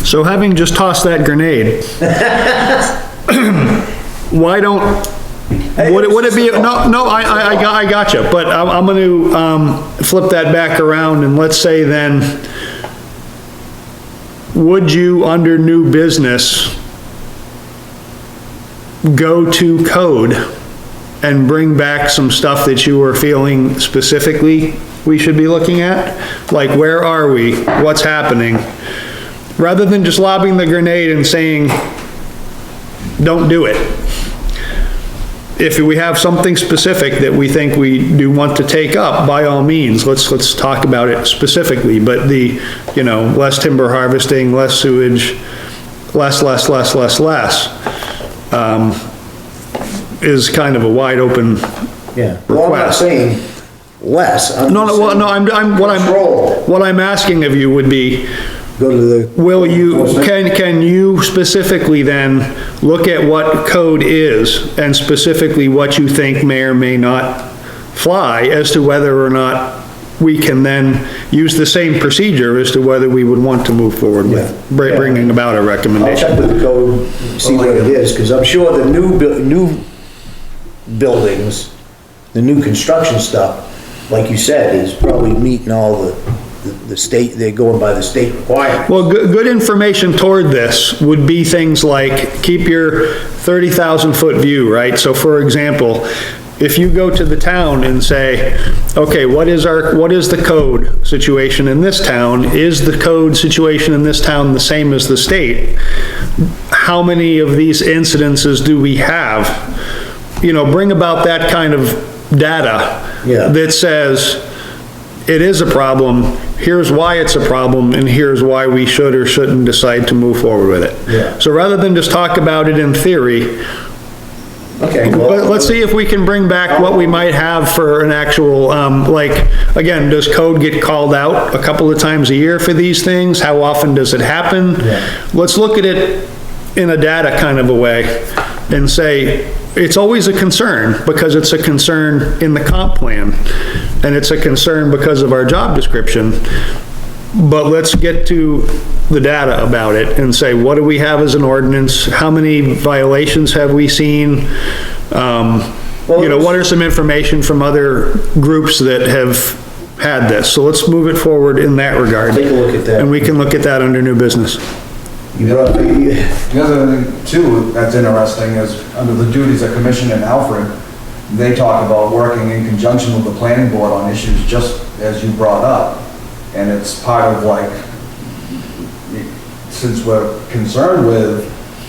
[SPEAKER 1] So having just tossed that grenade, why don't, would it be, no, I gotcha, but I'm gonna, flip that back around and let's say then, would you, under new business, go to code and bring back some stuff that you were feeling specifically we should be looking at? Like, where are we? What's happening? Rather than just lobbing the grenade and saying, don't do it. If we have something specific that we think we do want to take up, by all means, let's talk about it specifically. But the, you know, less timber harvesting, less sewage, less, is kind of a wide open
[SPEAKER 3] Yeah. Well, I'm not
[SPEAKER 1] request.
[SPEAKER 3] saying less. I'm
[SPEAKER 1] No,
[SPEAKER 3] just
[SPEAKER 1] well, no,
[SPEAKER 3] saying control.
[SPEAKER 1] what I'm asking of you would be,
[SPEAKER 3] Go to the.
[SPEAKER 1] will you, can you specifically then look at what code is and specifically what you think may or may not fly as to whether or not we can then use the same procedure as to whether we would want to move forward with bringing about a
[SPEAKER 3] I'll
[SPEAKER 1] recommendation?
[SPEAKER 3] check with the code, see what it is, because I'm sure the new buildings, the new construction stuff, like you said, is probably meeting all the state, they're going by the state requirements.
[SPEAKER 1] Well, good information toward this would be things like, keep your 30,000 foot view, right? So for example, if you go to the town and say, okay, what is the code situation in this town? Is the code situation in this town the same as the state? How many of these incidences do we have? You know, bring about that kind of data
[SPEAKER 3] Yeah.
[SPEAKER 1] that says, it is a problem, here's why it's a problem, and here's why we should or shouldn't decide to move forward with it.
[SPEAKER 3] Yeah.
[SPEAKER 1] So rather than just talk about it in theory,
[SPEAKER 3] Okay,
[SPEAKER 1] but
[SPEAKER 3] well,
[SPEAKER 1] let's see if we can bring back what we might have for an actual, like, again, does code get called out a couple of times a year for these things? How often does it happen?
[SPEAKER 3] Yeah.
[SPEAKER 1] Let's look at it in a data kind of a way and say, it's always a concern because it's a concern in the comp plan and it's a concern because of our job description. But let's get to the data about it and say, what do we have as an ordinance? How many violations have we seen? You know, what are some information from other groups that have had this? So let's move it forward in that regard.
[SPEAKER 3] Take a look at that.
[SPEAKER 1] And we can look at that under new business.
[SPEAKER 3] you brought the,
[SPEAKER 5] The other thing too that's interesting is, under the duties of Commission in Alfred, they talk about working in conjunction with the planning board on issues just as you brought up. And it's part of like, since we're concerned with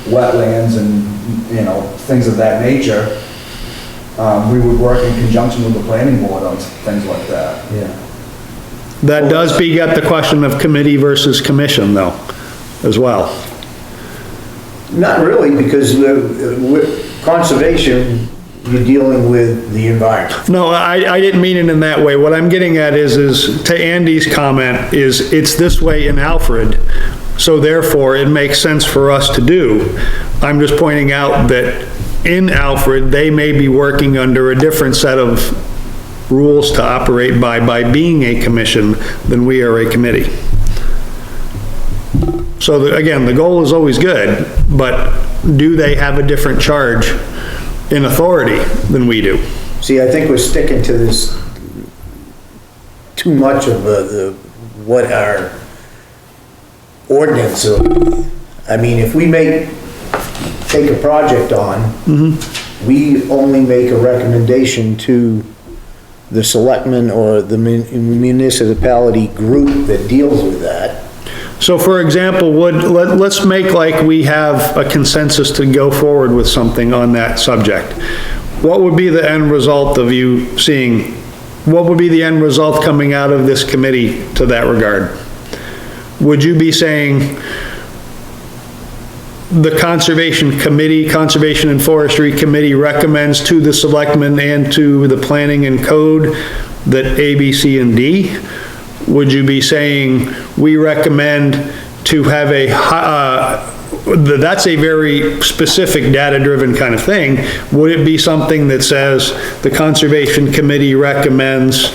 [SPEAKER 5] wetlands and, you know, things of that nature, we would work in conjunction with the planning board on things like that.
[SPEAKER 3] yeah.
[SPEAKER 1] That does beget the question of committee versus commission though, as well.
[SPEAKER 3] Not really, because with conservation, you're dealing with the environment.
[SPEAKER 1] No, I didn't mean it in that way. What I'm getting at is to Andy's comment, is it's this way in Alfred, so therefore it makes sense for us to do. I'm just pointing out that in Alfred, they may be working under a different set of rules to operate by being a commission than we are a committee. So again, the goal is always good, but do they have a different charge in authority than we do?
[SPEAKER 3] See, I think we're sticking to this too much of what our ordinance, I mean, if we take a project on, we only make a recommendation to the selectmen or the municipality group that deals with that.
[SPEAKER 1] So for example, let's make like we have a consensus to go forward with something on that subject. What would be the end result of you seeing, what would be the end result coming out of this committee to that regard? Would you be saying the Conservation Committee, Conservation and Forestry Committee recommends to the selectmen and to the planning and code that A, B, C, and D? Would you be saying, we recommend to have that's a very specific data-driven kind of thing. Would it be something that says the Conservation Committee recommends,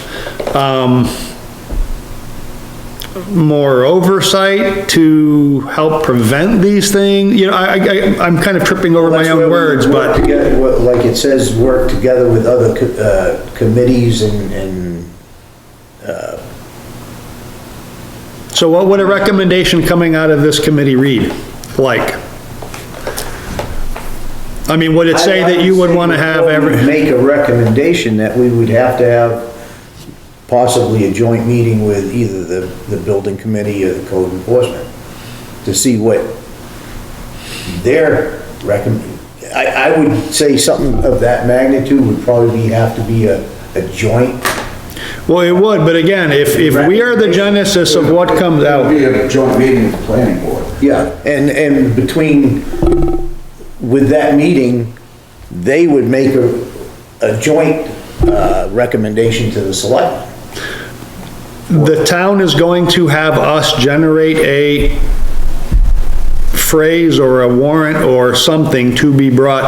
[SPEAKER 1] more oversight to help prevent these things? You know, I'm kind of tripping over my own words,
[SPEAKER 3] Work
[SPEAKER 1] but,
[SPEAKER 3] together, like it says, work together with other committees and
[SPEAKER 1] so what would a recommendation coming out of this committee read like? I mean, would it say that you would want to have every,
[SPEAKER 3] make a recommendation that we would have to have possibly a joint meeting with either the building committee or the code enforcement to see what their I would say something of that magnitude would probably have to be a joint.
[SPEAKER 1] well, it would, but again, if we are the genesis of what comes
[SPEAKER 5] That would
[SPEAKER 1] out,
[SPEAKER 5] be a joint meeting with the planning board.
[SPEAKER 3] Yeah, and between, with that meeting, they would make a joint recommendation to the selectmen.
[SPEAKER 1] the town is going to have us generate a phrase or a warrant or something to be brought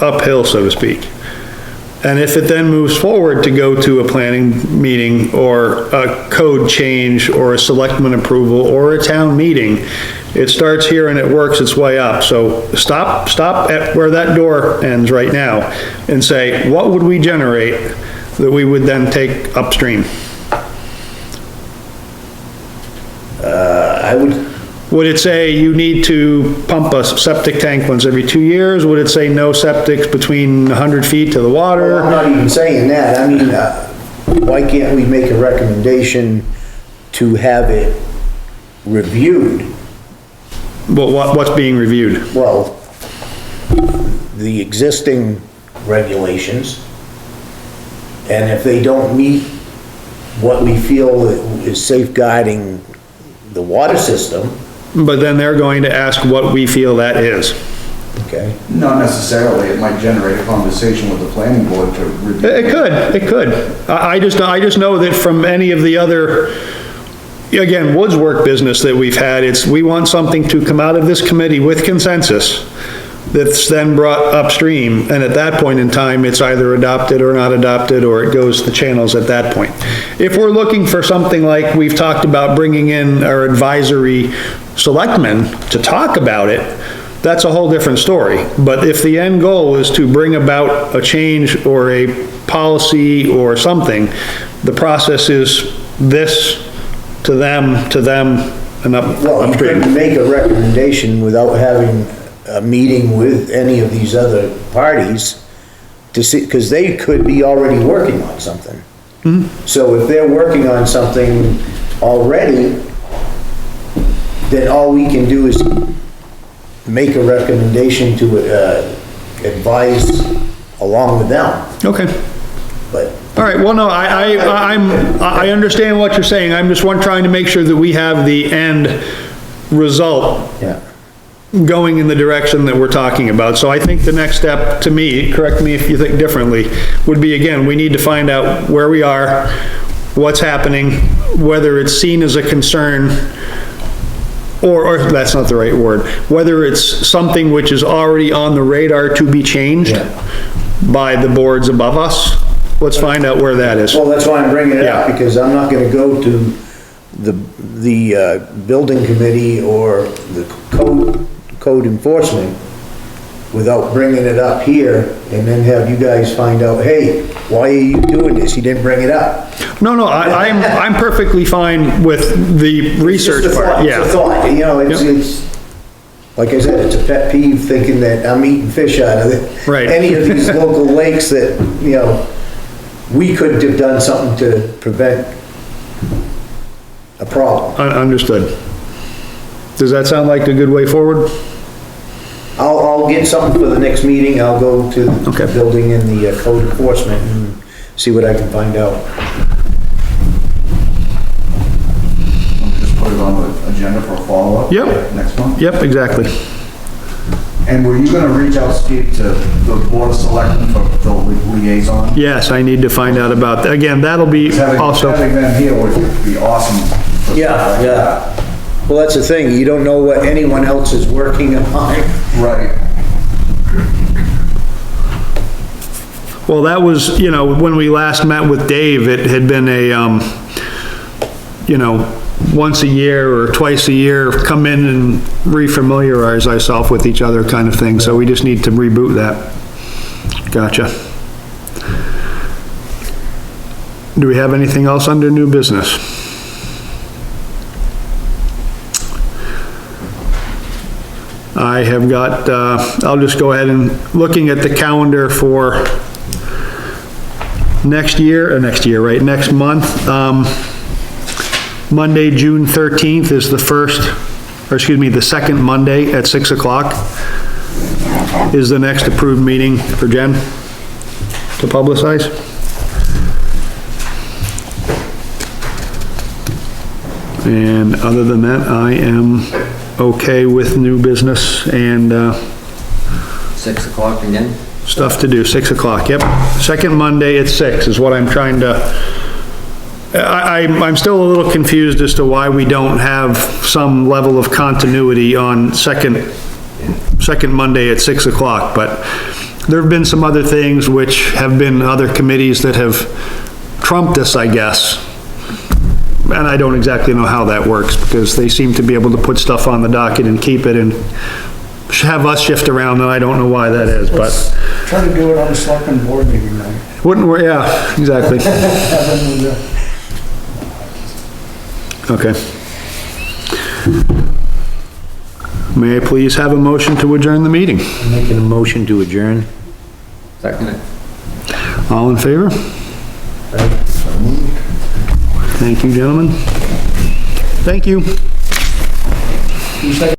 [SPEAKER 1] uphill, so to speak. And if it then moves forward to go to a planning meeting or a code change or a selectman approval or a town meeting, it starts here and it works its way up. So stop at where that door ends right now and say, what would we generate that we would then take upstream?
[SPEAKER 3] I would,
[SPEAKER 1] Would it say you need to pump a septic tank once every 2 years? Would it say no septics between 100 feet to the
[SPEAKER 3] I'm
[SPEAKER 1] water?
[SPEAKER 3] not even saying that, I mean, why can't we make a recommendation to have it reviewed?
[SPEAKER 1] What's being reviewed?
[SPEAKER 3] Well, the existing regulations, and if they don't meet what we feel is safeguarding the water system,
[SPEAKER 1] But then they're going to ask what we feel that is.
[SPEAKER 3] okay?
[SPEAKER 5] Not necessarily, it might generate a conversation with the planning board to review.
[SPEAKER 1] It could. I just know that from any of the other, again, woods work business that we've had, we want something to come out of this committee with consensus that's then brought upstream, and at that point in time, it's either adopted or not adopted, or it goes the channels at that point. If we're looking for something like we've talked about bringing in our advisory selectmen to talk about it, that's a whole different story. But if the end goal is to bring about a change or a policy or something, the process is this to them, and up
[SPEAKER 3] Well, you
[SPEAKER 1] upstream.
[SPEAKER 3] couldn't make a recommendation without having a meeting with any of these other parties to see, because they could be already working on something. So if they're working on something already, then all we can do is make a recommendation to advise along with them,
[SPEAKER 1] Okay.
[SPEAKER 3] but
[SPEAKER 1] All right, well, no, I understand what you're saying. I'm just trying to make sure that we have the end result
[SPEAKER 3] yeah.
[SPEAKER 1] going in the direction that we're talking about. So I think the next step, to me, correct me if you think differently, would be, again, we need to find out where we are, what's happening, whether it's seen as a concern, or that's not the right word, whether it's something which is already on the radar to be changed by the boards above us. Let's find out where that is.
[SPEAKER 3] Well, that's why I'm bringing it up,
[SPEAKER 1] Yeah.
[SPEAKER 3] because I'm not gonna go to the building committee or the code enforcement without bringing it up here, and then have you guys find out, hey, why are you doing this? You didn't bring it up.
[SPEAKER 1] No, I'm perfectly fine with the research
[SPEAKER 3] It's just a
[SPEAKER 1] part,
[SPEAKER 3] thought, it's a
[SPEAKER 1] yeah.
[SPEAKER 3] thought, you know,
[SPEAKER 1] Yep.
[SPEAKER 3] it's, like I said, it's a pet peeve thinking that I'm eating fish out of it.
[SPEAKER 1] Right.
[SPEAKER 3] Any of these local lakes that, you know, we could have done something to prevent a problem.
[SPEAKER 1] Understood. Does that sound like a good way forward?
[SPEAKER 3] I'll get something for the next meeting, I'll go to
[SPEAKER 1] Okay.
[SPEAKER 3] the building and the code enforcement and see what I can find out.
[SPEAKER 5] Just put it on the agenda for follow-up.
[SPEAKER 1] Yep.
[SPEAKER 5] Next month.
[SPEAKER 1] Yep, exactly.
[SPEAKER 5] And were you gonna reach out, Steve, to the Board of Selectmen for the liaison?
[SPEAKER 1] Yes, I need to find out about, that. Again, that'll be
[SPEAKER 5] Having
[SPEAKER 1] also,
[SPEAKER 5] them here would be awesome. for
[SPEAKER 3] Yeah,
[SPEAKER 5] stuff like
[SPEAKER 3] yeah.
[SPEAKER 5] that.
[SPEAKER 3] Well, that's the thing, you don't know what anyone else is working on.
[SPEAKER 5] Right.
[SPEAKER 1] well, that was, when we last met with Dave, it had been a, once a year or twice a year, come in and refamiliarize ourselves with each other kind of thing, so we just need to reboot that. Gotcha. Do we have anything else under new business? I have got, I'll just go ahead and, looking at the calendar for next month, Monday, June 13th is the second Monday at 6 o'clock is the next approved meeting for Jen to publicize. And other than that, I am okay with new business and,
[SPEAKER 4] 6 o'clock again?
[SPEAKER 1] stuff to do, 6 o'clock, yep. Second Monday at 6 is what I'm trying to, I'm still a little confused as to why we don't have some level of continuity on second Monday at 6 o'clock, but there've been some other things which have been other committees that have trumped us, I guess. And I don't exactly know how that works, because they seem to be able to put stuff on the docket and keep it and have us shift around, and I don't know why that is, but
[SPEAKER 2] Try to do it on the selectmen board meeting night.
[SPEAKER 1] wouldn't we, yeah, exactly. Okay. May I please have a motion to adjourn the meeting?
[SPEAKER 3] I'm making a motion to adjourn.
[SPEAKER 4] Second it.
[SPEAKER 1] All in favor? Thank you, gentlemen. Thank you.